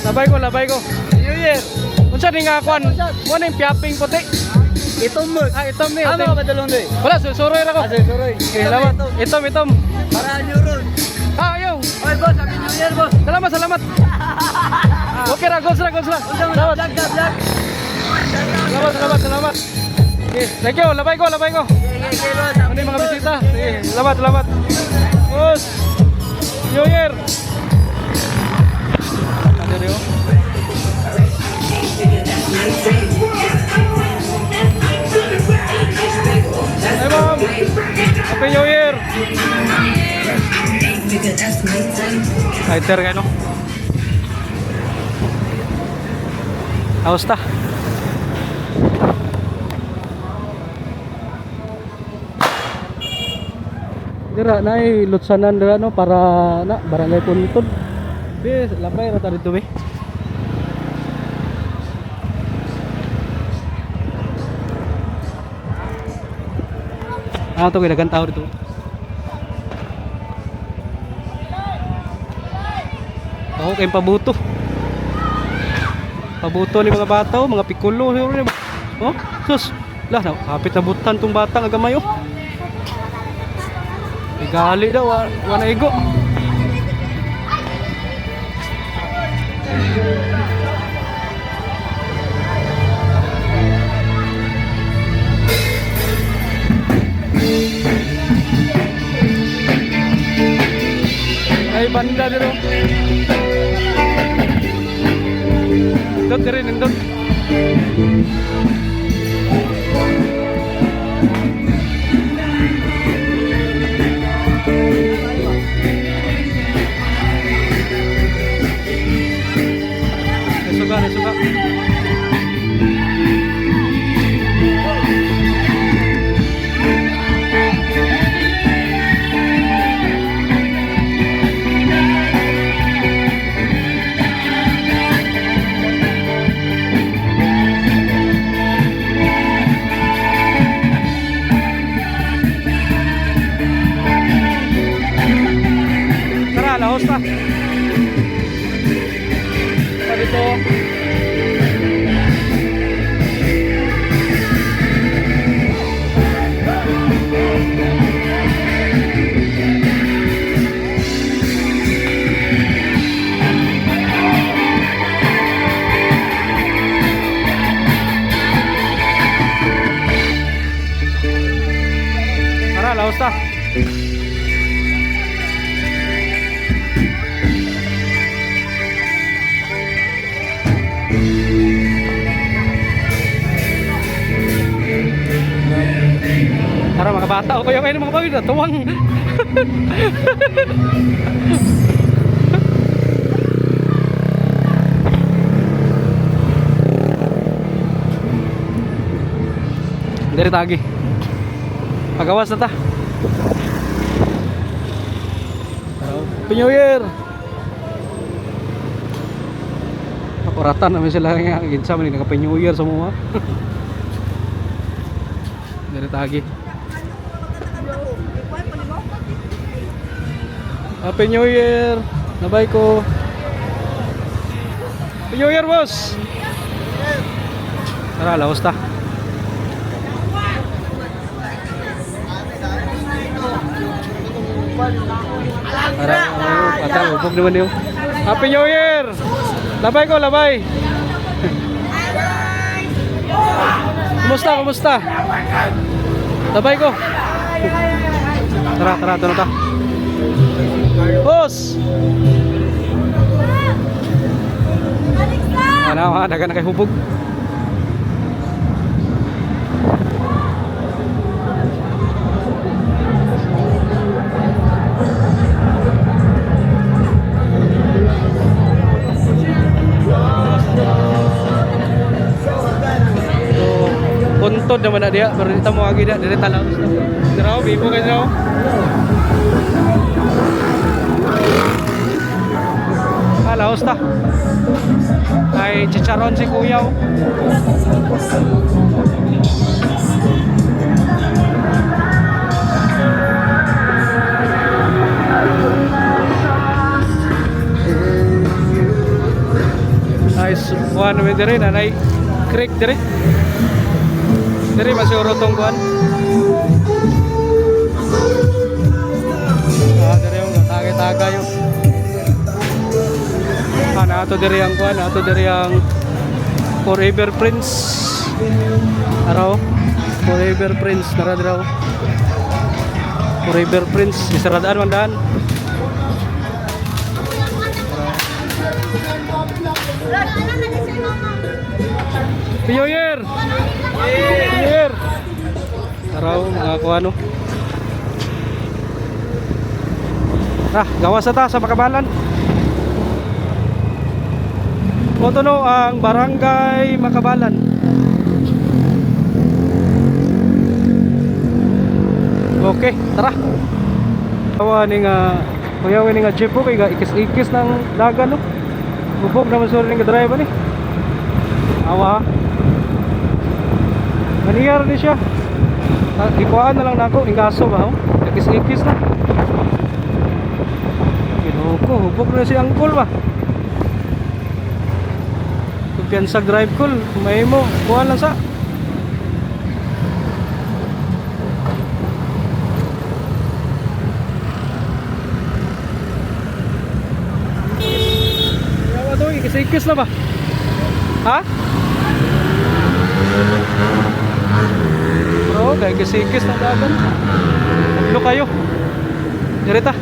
Labay ko. New Year. Unsa ni nga kwan? Mo ning piaping puti. Itom mo. Itom ni. Ano ba dalon di? Wala, susuroy ra ko. Suroy. Okay, salamat. Itom. Para neuron. Ayaw. Oy boss, happy new year boss. Salamat. Okay ra, gods ra. Salamat. Salamat. Okay, thank you, labay ko, labay ko. Sige, boss. Ano yung mga bisita? Sige, salamat, salamat. Boss, New Year. Ano rin oh? Hey ma'am, Happy New Year. Lighter kayo no? How's ta? Dira na lutsanan dira no para na barangay Puntod. Be, labay ra ta dito be. To kailangan tao dito. Oh, kay pabuto. Pabuto ni mga bata, mga pikulo. Oh, sus. Lah, kapit na butan tong bata nga gamay oh. Igali daw, wala igo. Ay banda dito. Nindot rin, nindot. Nasuga, nasuga. Tara, lahos ta. Pa dito. Tara, lahos ta. Tara mga bata, o kayo mga bagay na tuwang. Dari tagi. Pagawas na ta. Happy New Year. Pakuratan namin sila nga ginsa man Happy New Year semua. Dari tagi. Happy New Year. Nabay ko. Happy New Year, boss. Tara, laos ta. Tara, patay, ubog naman yun. Happy New Year. Labay ko, labay. Kumusta, kumusta? Labay ko. Tara, tara, tara, tara. Boss! Ano, dagan na kay hubog. Puntod naman na dia, baru kita mau lagi dia dari talang. Diraw, bibo kayo diraw. Laos ta. Ay chicharon si kuya. Ay suwan namin dire nanay creek dire. Dire masih urotong kuan. Dire yung tagay-tagay yung ato diri ang kuan, ato diri ang Forever Prince. Araw, Forever Prince naradraw. Forever Prince isaradaan man daan. New Year! New Year! Araw mga kuano. Gawas na ta sa Makabalan. Ito no ang Barangay Makabalan. Okay, tara. Awa ni nga kuyaw ni nga jeep ko kay ikis-ikis ng dagan no. Bubog naman sorry ni driver ni. Awa. Maniyar ni siya. Ikuhaan na lang nako ning gaso ba oh. Ikis-ikis na. Ginoo ko, hubog na si Angkol ba. Kumpiyansa drive cool, may mo, kuha lang sa. Yawa to, ikis-ikis na ba? Ha? Bro, kaya ikis-ikis na dagan. Tatlo kayo. Direta.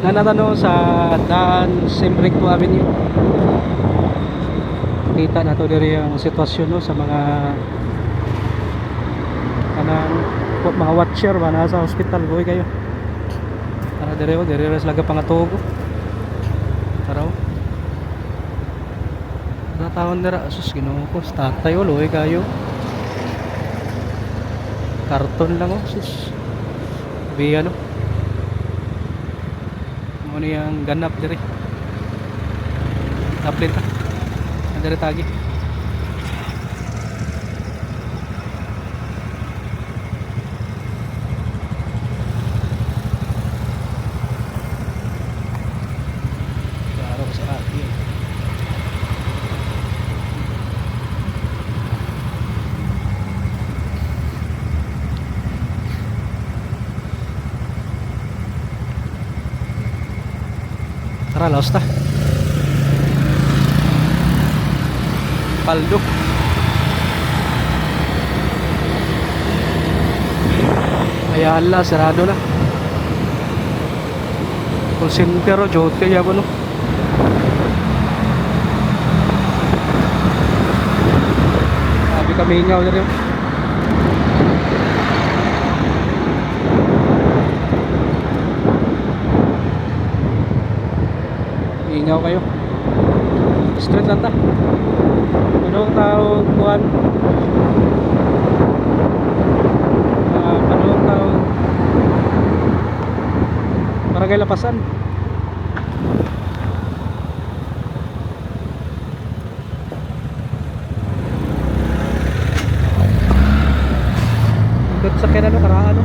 Nanatano sa daan Simbrico Avenue. Kita na to diri ang sitwasyon no sa mga kanang mga watcher ba nasa hospital boy kayo. Tara diri res laga pangatugo. Tara. Natawon dira sus Ginoo ko tatay uloy kayo. Karton lang oh sus. Biya no. Ano yung ganap diri taplet ta diri tagi klaro sa atin tara laos ta paldo Ayala sarado na call center o jote kaya ba no sabi kami hingaw na rin ingaw kayo straight lang ta anong tawag kuhan anong tawag Barangay Lapasan ikot sa kaya ano karaan no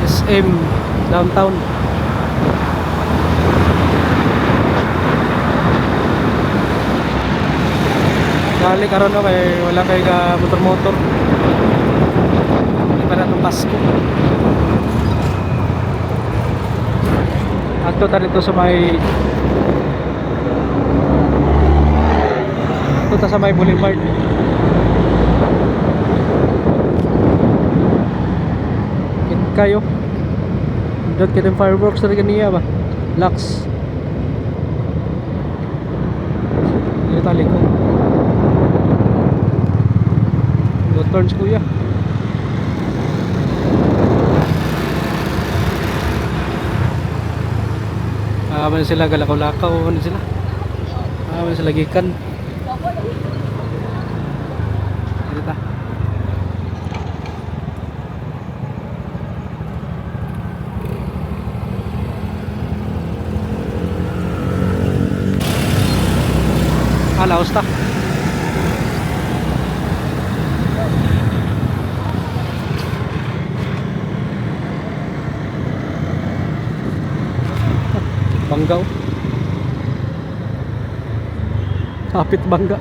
SM downtown kali karon no kay wala kay ka motor-motor hindi pa na itong Pasko ato ta dito sa may ato ta sa may Boulevard kayo dot kitang fireworks na rin niya ba Lux dito tali ko go turns kuya man sila galakaw-lakaw man sila man sila gikan dito ta laos ta Banggaw kapit bangga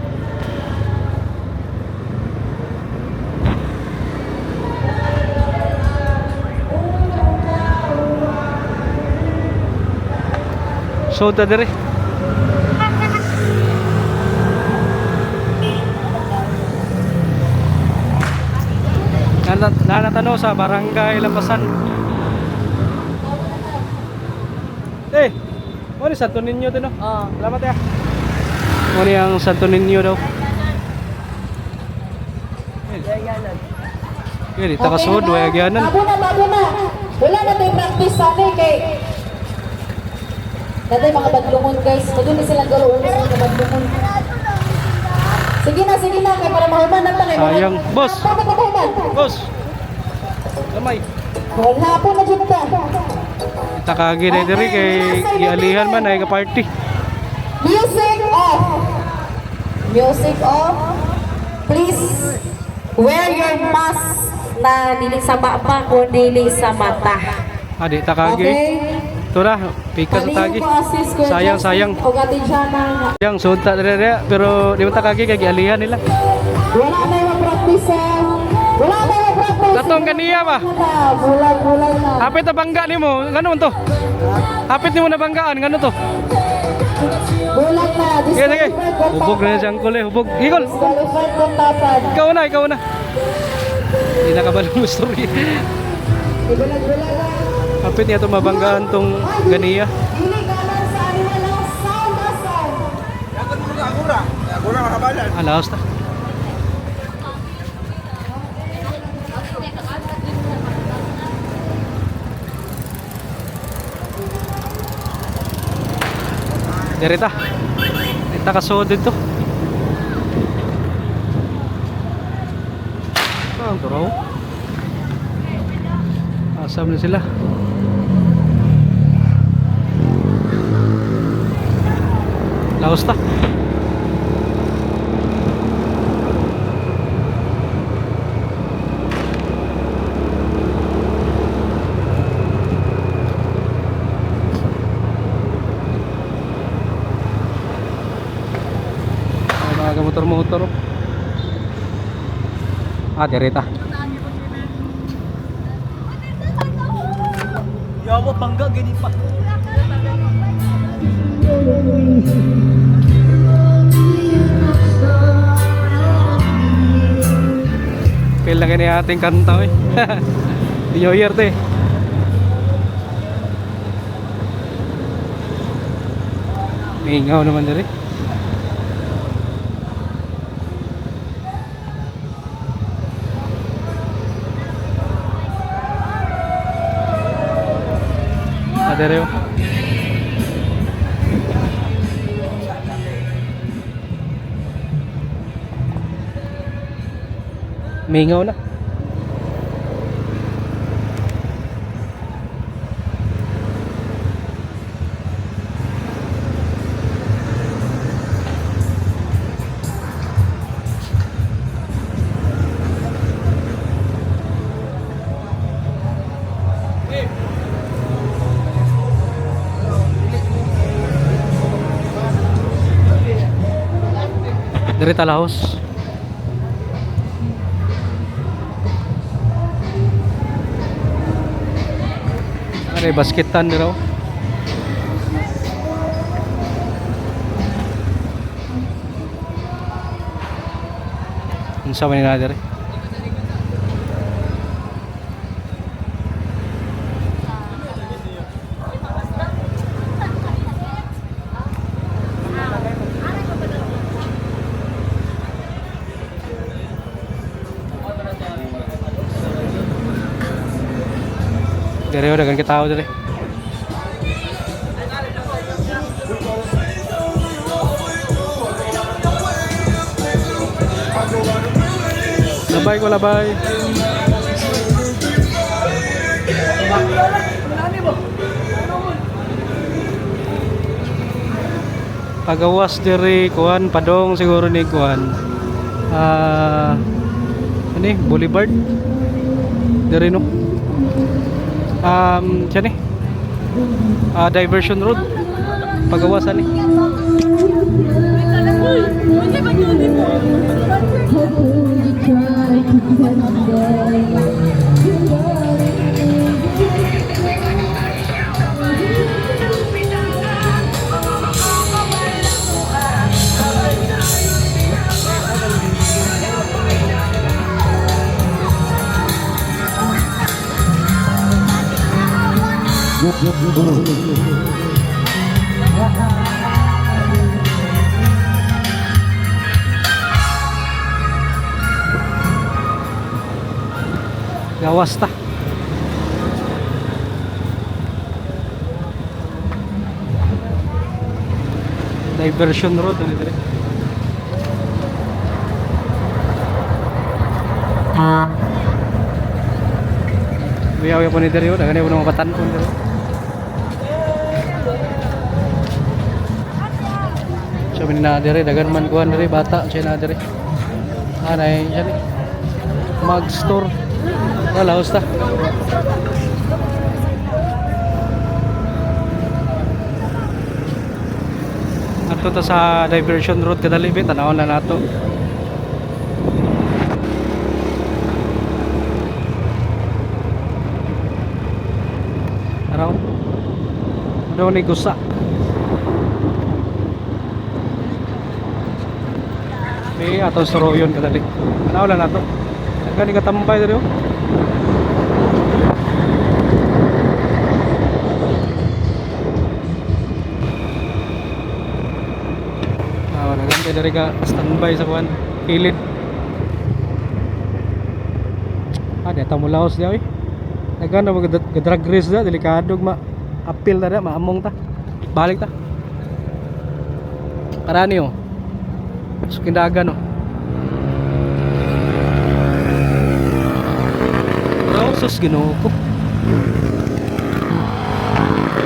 Takasod ta dire. Nanatanaw sa Barangay Lampasan. Mo ni Santo Niño din no? Salamat ya. Mo ni ang Santo Niño daw. Kaya takasod way agyanan. Labo na. Wala na tayo practice sa atin kay... Dati mga badlungon guys. Madumi silang garo. Ulo sa mga badlungon. Sige na. Kaya para mahuman na pa kayo. Sayang. Boss. Boss. Lamay. Wala po na dyan ka. Takagi na diri kay gialihan man ay ka party. Music off. Please wear your mask na dili sa baba o dili sa mata. Adi takagi. Okay? Ito na, pika sa tagi. Sayang. O gatin siya ng... Sayang, sunta diri pero di mo takagi kay gialihan nila. Wala na yung practice. Datong kaniya ba? Bulan na. Hapit na bangga nimo. Ngano to? Hapit nimo na banggaan, ngano to? Bulan na. Sige. Hubog na siyang kule, hubog. Igol. Disqualified kung tapad. Ikaw na. Hindi na kabalong story. Bulan na. Hapit niya ito mabanggaan tong ganiya. Dili gaman sa ano lang sound na sound. Yakot mo ka agura. Agura makabalan. Alaos na. Direta. Kita kasod dito. Ang turaw. Asam na sila. Laos ta. Mga motor-motor. Direta. Yawa, bangga, gani pa. Feel lang ini ating kanta eh. New Year te. Ingaw naman diri. Adereo. Mingaw na. Dari Talahos. Ada basketan di raw. Unsa man nila diri? Dari udah kan kita tahu dari. Labay ko labay. Pagawas dari kuan padong siguro ni kuan. Ini Boulevard. Dari no. Siya ni Diversion Road pagawasan ni Gawas ta. Diversion road ano dire. Wiyaw po ni dire yo, daghan mo mabatan-on dire. Sabi na dire dagan man kuan dire bata siya na dire. Anay siya ni. Mag store. Wala hosta. Ato ta sa diversion road kadali bit tanawon na nato. Araw. Daw ni gusa. May atong soroyon kadali. Tanawon na nato. Gani katambay diri oh. Nagantay dari ka standby sa kuan kilid. Dito mo laos diya oy. Nagana mag drag race da delikado ma appeal na da maamong ta. Balik ta. Karani oh. Sukindagan oh. Sus Ginoo ko.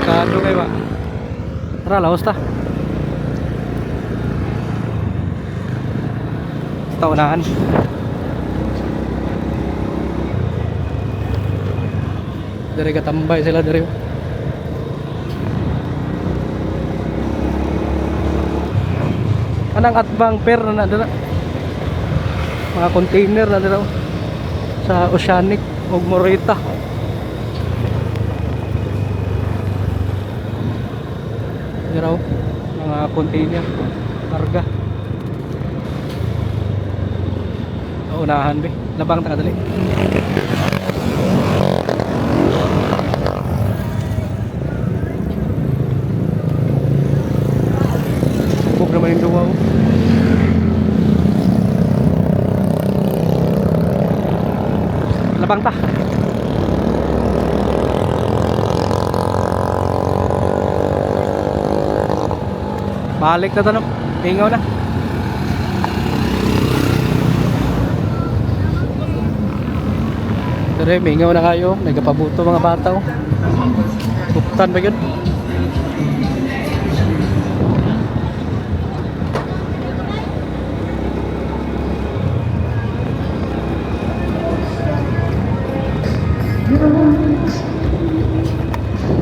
Kado kay ba? Tara laos ta. Taunahan. Dari katambay sila dari. Anang atbang per na dala. Mga container na dala sa Oceanic og Morita. Diraw mga container karga. Unahan be, labang ta kadali. Buk naman yung duwa. Labang ta. Balik na tanong, tingaw na. Dere, mingaw na kayo, nagapabuto mga bata oh. Buktan ba yun?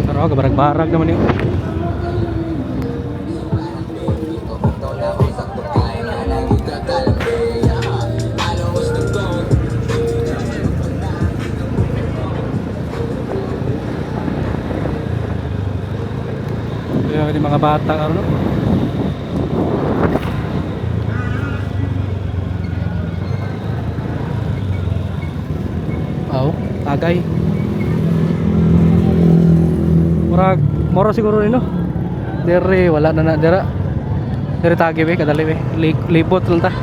Pero kabarag-barag naman yun. Kaya mga bata ano? Tagay. Mura siguro nino. Dere wala na dera. Dere tagi we kadali we. Libot lang ta.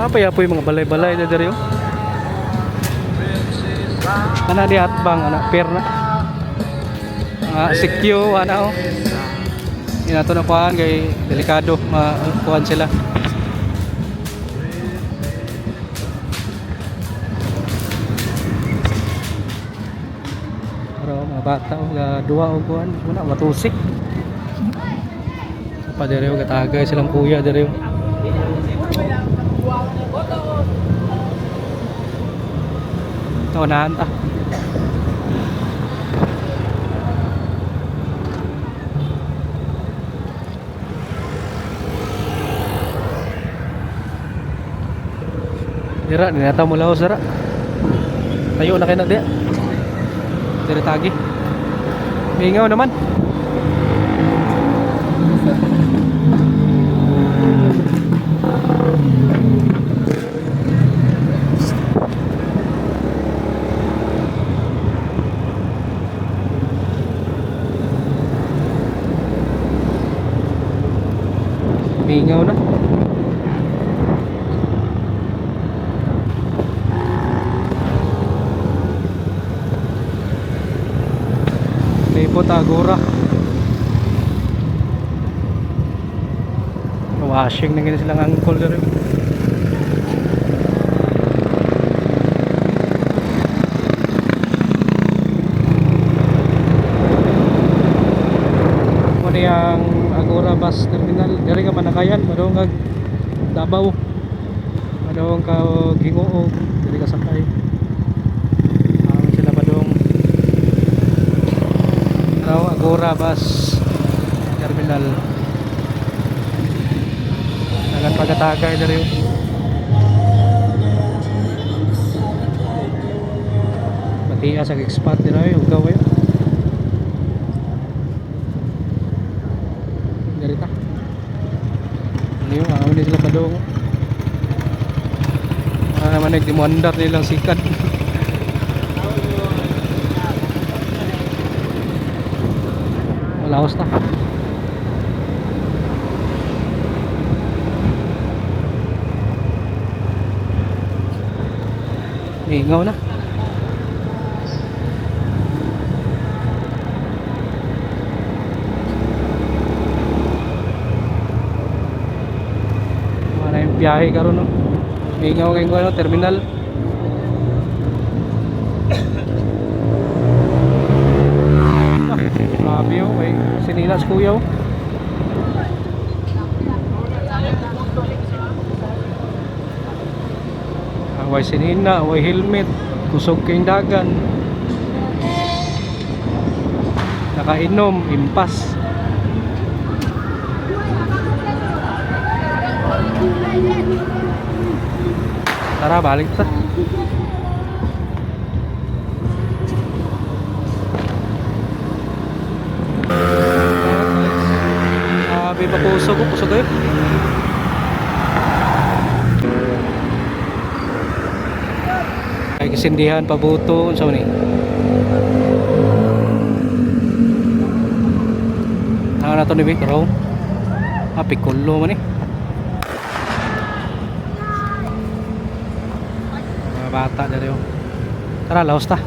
Apa ya po yung mga balay-balay na dere yo. Ana di atbang ana per na. Sikyo ana oh. Inato na kuan kay delikado kuan sila. Pero mga bata duwa og kuan muna matusik. Pa dere yo gatagay silang kuya dere yo. Unahan ta. Dira, ninata mo laos dira. Tayo na kayo na diya. Dira tagi. Mingaw naman. Mingaw na. Lipot Agora. Washing na ganyan silang angkol na rin. Muna yung Agora bus terminal. Dari ka Manakayan, madawang kag Davao, madawang ka Gingoog, dari ka sakay. Sila madawang Agora bus terminal. Nagan pagatagay dari. Matiya sa expat din ay ugaw ay. Dari ta. Ano yung ni sila padong. Naman nagdimandar nilang sikat. Laos ta. Ingaw na. Mana yung biyahe karon no. Ingaw kay ko no terminal. Grabe yun, may sinilas kuya oh. Away sinina, away helmet, kusog kayong dagan. Nakainom, impas. Tara, balik ta. May pakusog ko, kusog kayo. Ay kisindihan pabuto unsa man ni? Na to ni Vic raw. Pikulo man ni. Mga bata dali oh. Tara, laos ta.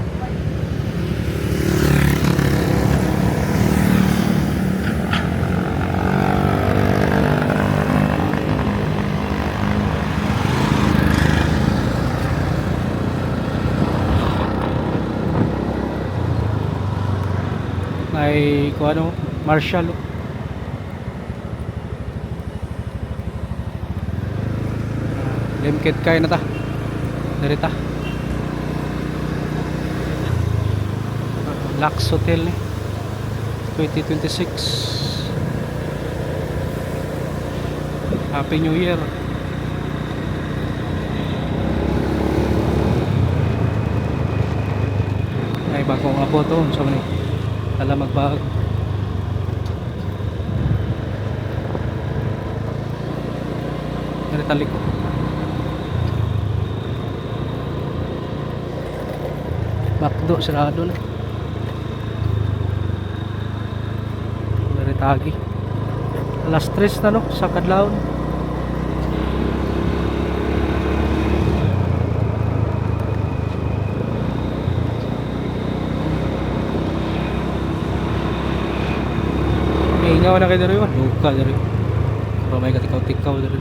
Ay kung ano, Marshall oh. Limkit kayo na ta. Darita Lux Hotel ni 2026. Happy New Year. Ay bagong apo to so ni tala magbag. Darita liko bakdo sarado na. Daritagi. Alas 3 na no sa kadlawon. May ingaw na kayo dito yun. Luka dito. Pero may katikaw-tikaw dito.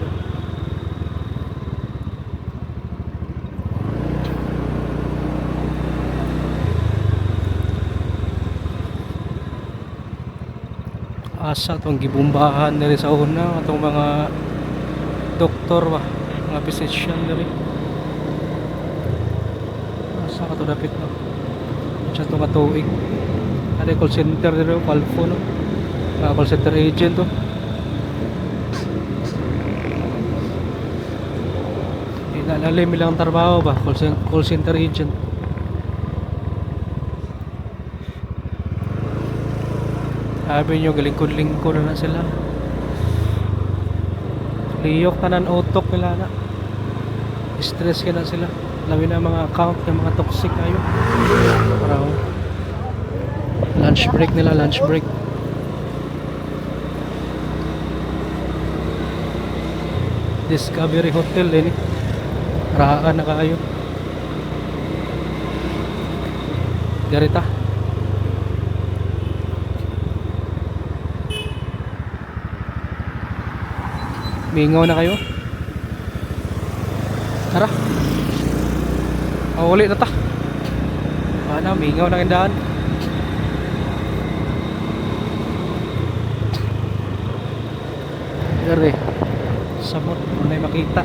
Asa itong gibumbahan nila sa una itong mga doktor ba, mga physician nila asa ka ito dapit no siya itong katuig ada call center nila Palfo no call center agent to Nalalim ilang trabaho ba? Call center agent. Sabi nyo, galingkod-lingkod na sila. Liyok tanan utok nila na. Stress ka na sila. Labi na mga account ng mga toxic ayo. Parang lunch break nila, lunch break. Discovery Hotel din eh. Rahaan na kayo. Garita. Mingaw na kayo. Tara. Uli na ta. Ano, mingaw na kindaan. Dari. Samot, may makita.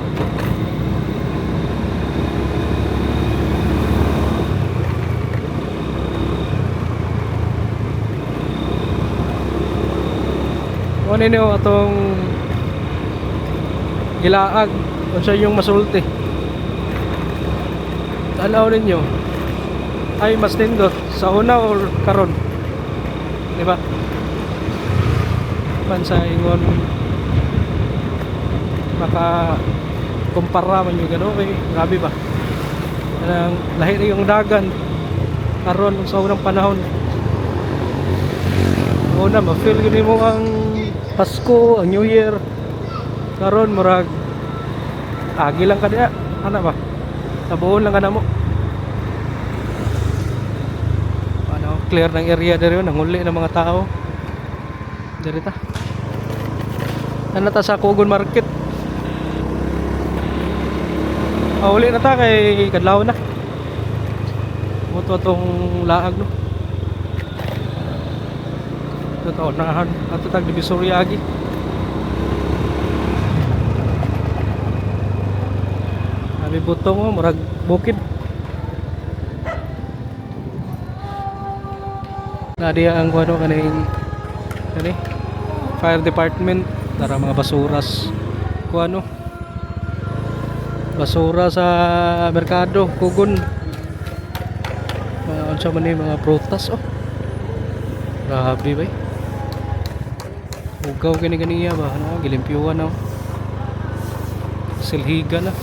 Ano ninyo atong gilaag o siya yung masulti. Tanaw ninyo ay mas nindot sa una or karon, di ba? Pansa ingon maka kumpara man yung gano'n kay grabe ba? Ang lahi na yung dagan karon sa unang panahon. Una ma-feel gini mo ang Pasko, ang New Year. Karon murag agi lang ka diya. Ano ba? Tabuon lang ka na mo. Ano, clear ng area diri yun, nanguli ng mga tao. Diri ta. Ano ta sa Kugon Market. Uli na ta kay kadlaw na. Muto tong laag no. Ito na ato tag Divisoria agi. May butong mo, murag bukid. Nadiya ang ano kaning kani fire department tara mga basuras kuano basura sa merkado Kugon. Mga unsa man ni mga prutas oh. Grabe bay. Ugaw kini ganiya ba ano gilimpyuhan na. Silhiga na.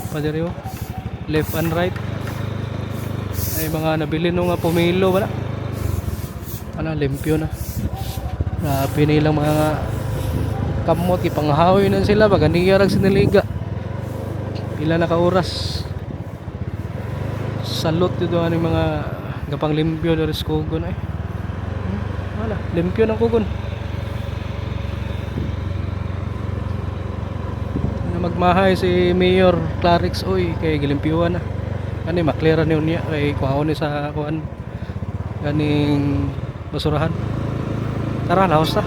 Padre left and right ay mga nabili nung pumilo wala ano limpyo na pinilang mga kamot ipanghahoy na sila baga niyarag siniliga pila na ka oras salot dito ang mga gapang limpyo dari sa Kugon ay wala limpyo ng Kugon. Magmahay si Mayor Clarix oy kay gilimpyuhan na kani makleran niya kay kuhaon ni sa kuan ganing basurahan. Tara laos ta.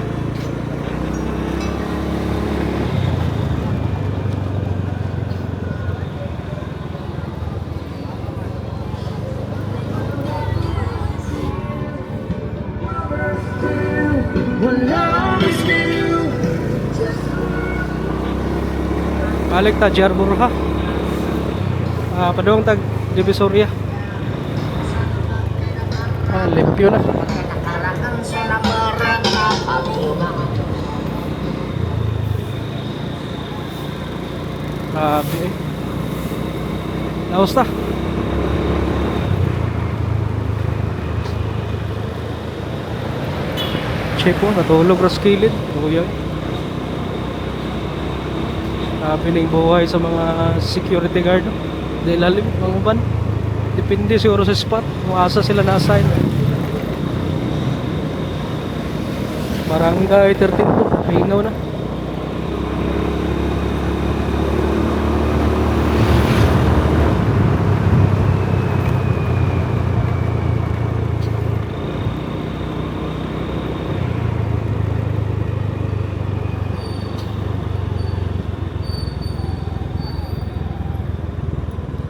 Balik ta Jarbur ha. Padung tag Divisoria. Limpyo na. Grabe eh. Laos ta. Check po, natulog raskilid. Kuya. Pining buhay sa mga security guard no? Dahil lalim mga uban depende siguro sa spot kung asa sila na-assign. Barangay 13 hingaw na.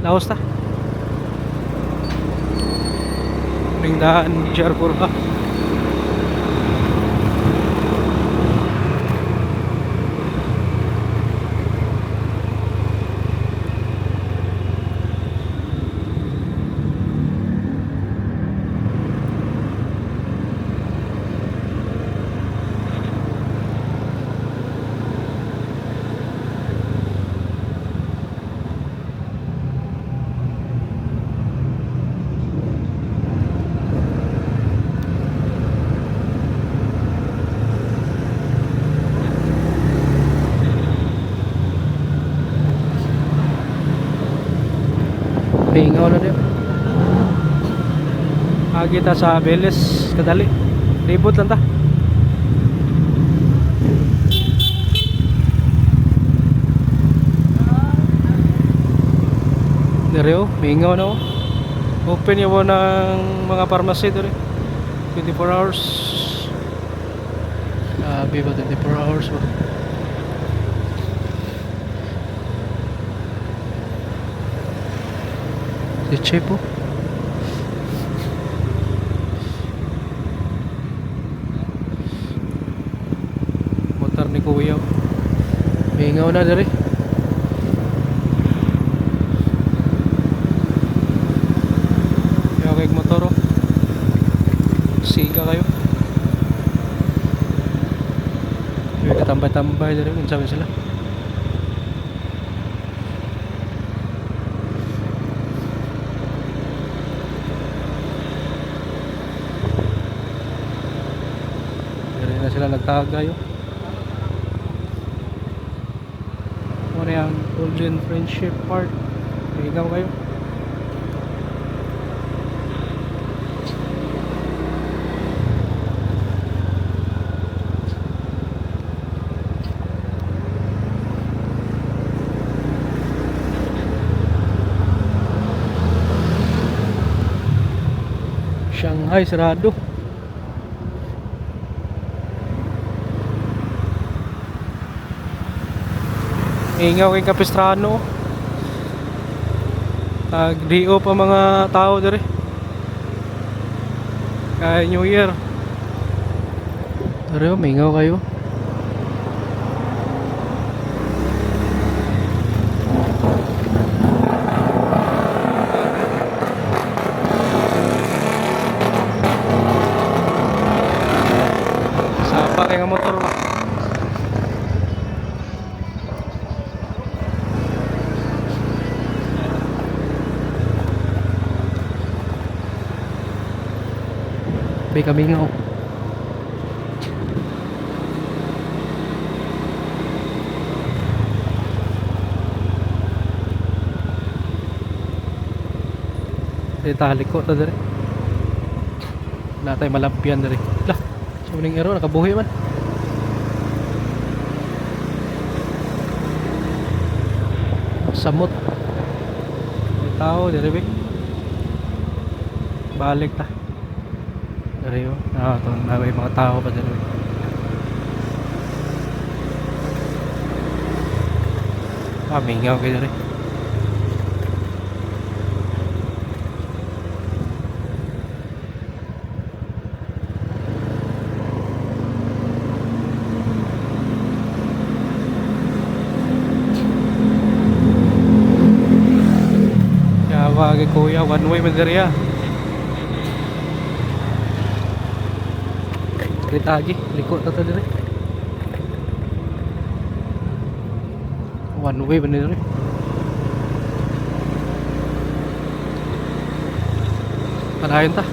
Laos ta. Ringdaan Jarbur ha. Pingaw na din. Agi ta sa Beles kadali. Libot lang ta. Nereo, pingaw na oh. Open yung ng mga pharmacy dito 24 hours. Grabe ba 24 hours ba? Si Chepo. Motor ni Kuya. Mingaw na diri. Kaya kay motor oh. Siga kayo. Kaya katambay-tambay diri kung sabi sila. Diri na sila nagtagay oh. Ano yung Golden Friendship Park. Higaw kayo. Shanghai sarado. Ingaw kay Capistrano. Agdio pa mga tao dere. Kay New Year. Pero mingaw kayo. Sapa kay nga motor ba? Bay kami nga oh. Tali ko ta dere. Wala tayo malampian dere. Lah, suning ero nakabuhi man. Samot. May tao dere be. Balik ta. Dere yo. Ito may mga tao pa dere. Mingaw kayo dere. Kay Kuya, one way man diri ya. Ritagi, likot na to diri. One way man diri. Padayon ta.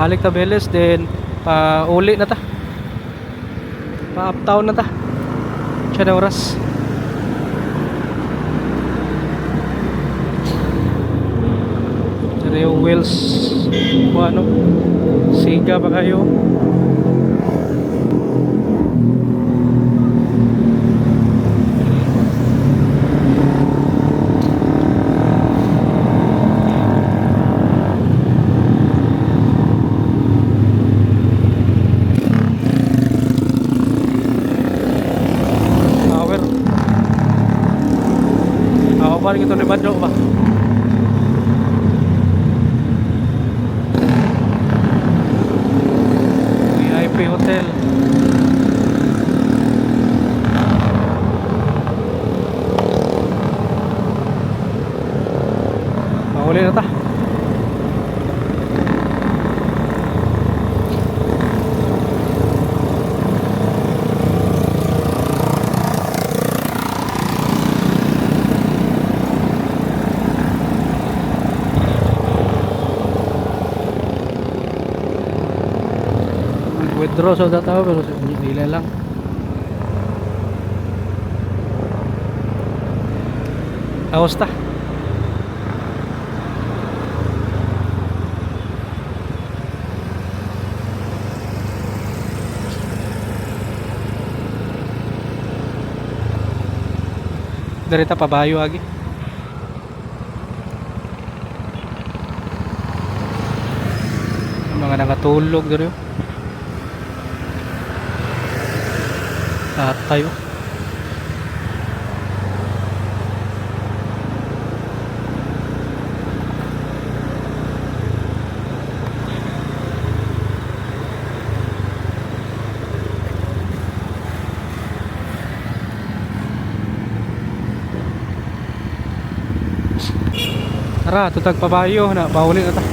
Balik ta Beles, then pa uli na ta, pa uptown na ta. Siya na oras. Pero yung wheels kung ano, siga pa kayo. Balik ito ni Badro ba? VIP Hotel. Mahuli na ta. draw sa tao pero dili lang. Awas ta. Direta pabayo agi. Mga nakatulog diri. Tayo. Tara, tutag pabayo na bawalin na ta.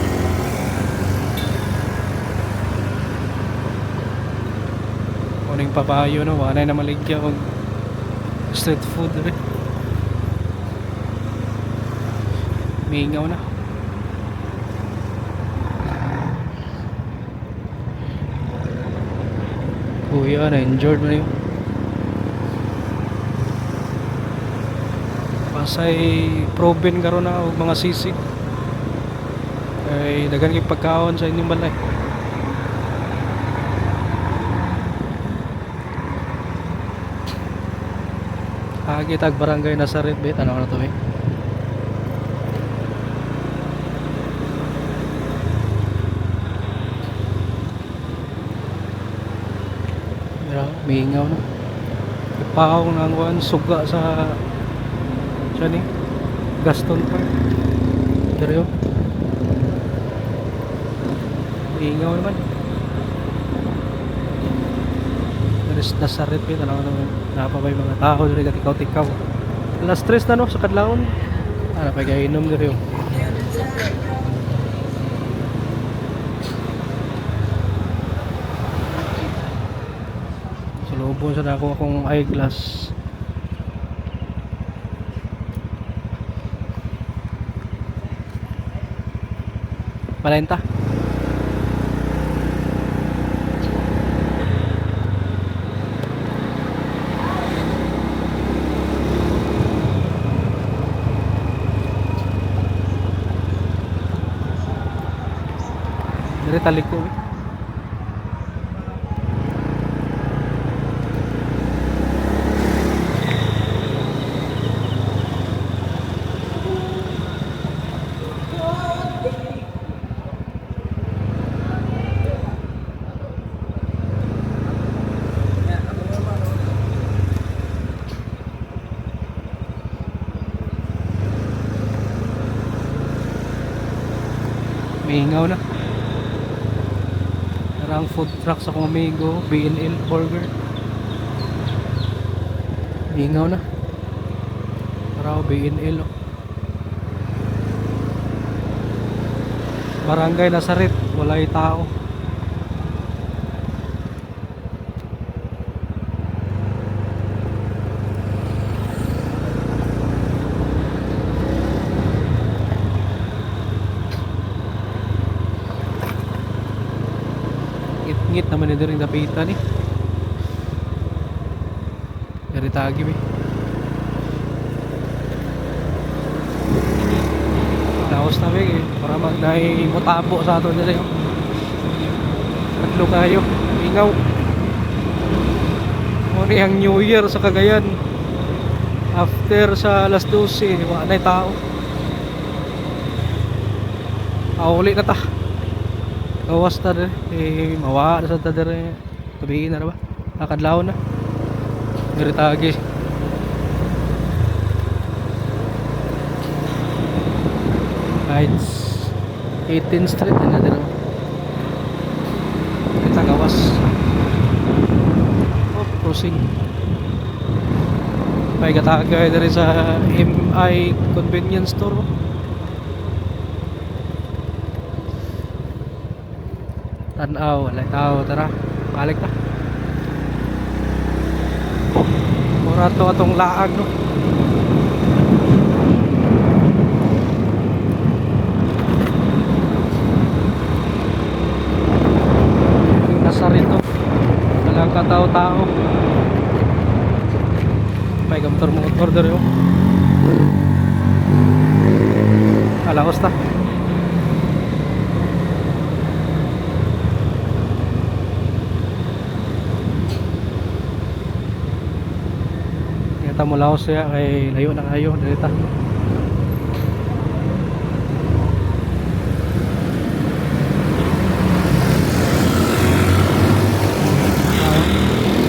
Kuning pabayo no, wala na maligya og street food rin. Mingaw na. Kuya, na-injured mo na yun. Pasay proven karon na og mga sisig. Ay daghan kay pagkaon sa inyong balay. Agi tag barangay Nazaret bet ano na to eh. Mingaw na. Ipaw nang wan suga sa ni Gaston Park. Pero ingaw naman. There's Nazaret eh, ano napabay mga tao diri gatikaw-tikaw. Alas 3 na no sa kadlawon. Ano pa gainom diri yo. Sulubon sa dako akong eyeglass. Malenta. Dari talik ko. Mingaw na. Narang food truck sa kong amigo, B&L Burger. Mingaw na. Narang B&L. Barangay Nazaret, walay tao. Ngit naman nito rin dapitan eh. Dari tagi eh. Laos na eh. Para magnay mutabo sa ato nila yung tatlo kayo. Ingaw. Muna ang New Year sa Cagayan. After sa alas 12 wala na tao. Uli na ta. Gawas ta rin, mawa na sa ta rin, tubihin na ba? Nakadlaw na. Garitagi. Heights 18th Street na din. Kita gawas. Oh, crossing. May katagay na rin sa MI convenience store. Tanaw, wala tao, tara. Balik ta. Mura to atong laag no. Yung Nazaret to. tao-tao. May motor dere oh. Alahos ta. Kita mo lahos ya kay layo na kayo dito.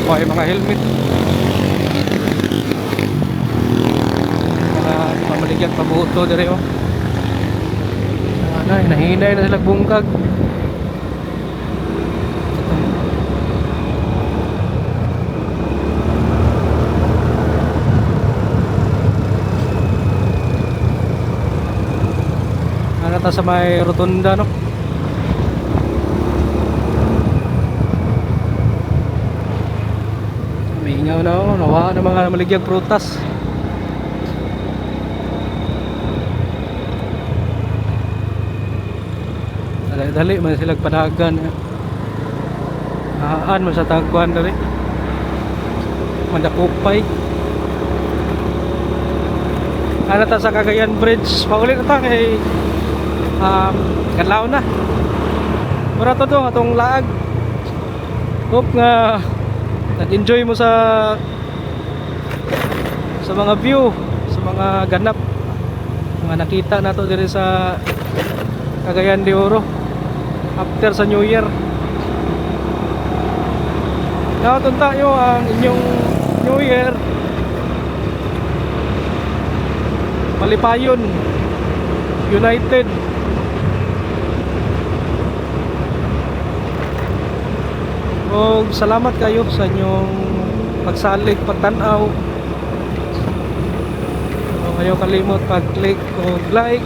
Okay, mga helmet. Mga mamaligyan pabuto dire oh. Ay, nahinay na sila bungkag. Ano ta sa may rotunda no? May ingaw na oh, nawa na mga maligyang prutas. Dali man sila padagan. Aan man sa tagkuan dali. Mandakupay. Ano ta sa Cagayan Bridge? Paulit na ta kay kadlaw na. Mura to do atong laag. Hope nga nag-enjoy mo sa mga view, sa mga ganap. Mga nakita nato diri sa Cagayan de Oro after sa New Year. Naton tayo ang inyong New Year. Malipayon United. O salamat kayo sa inyong pagsalig, pagtanaw. O kayo kalimot pag-click o like.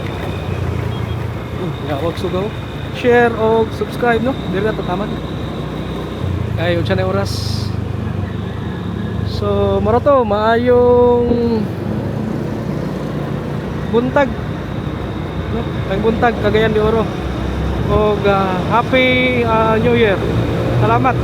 Huwag sugaw. Share o subscribe no. Dili na tataman. Kaya yun siya na oras. So maro to maayong buntag no? Ang buntag Cagayan de Oro. O happy New Year. Salamat.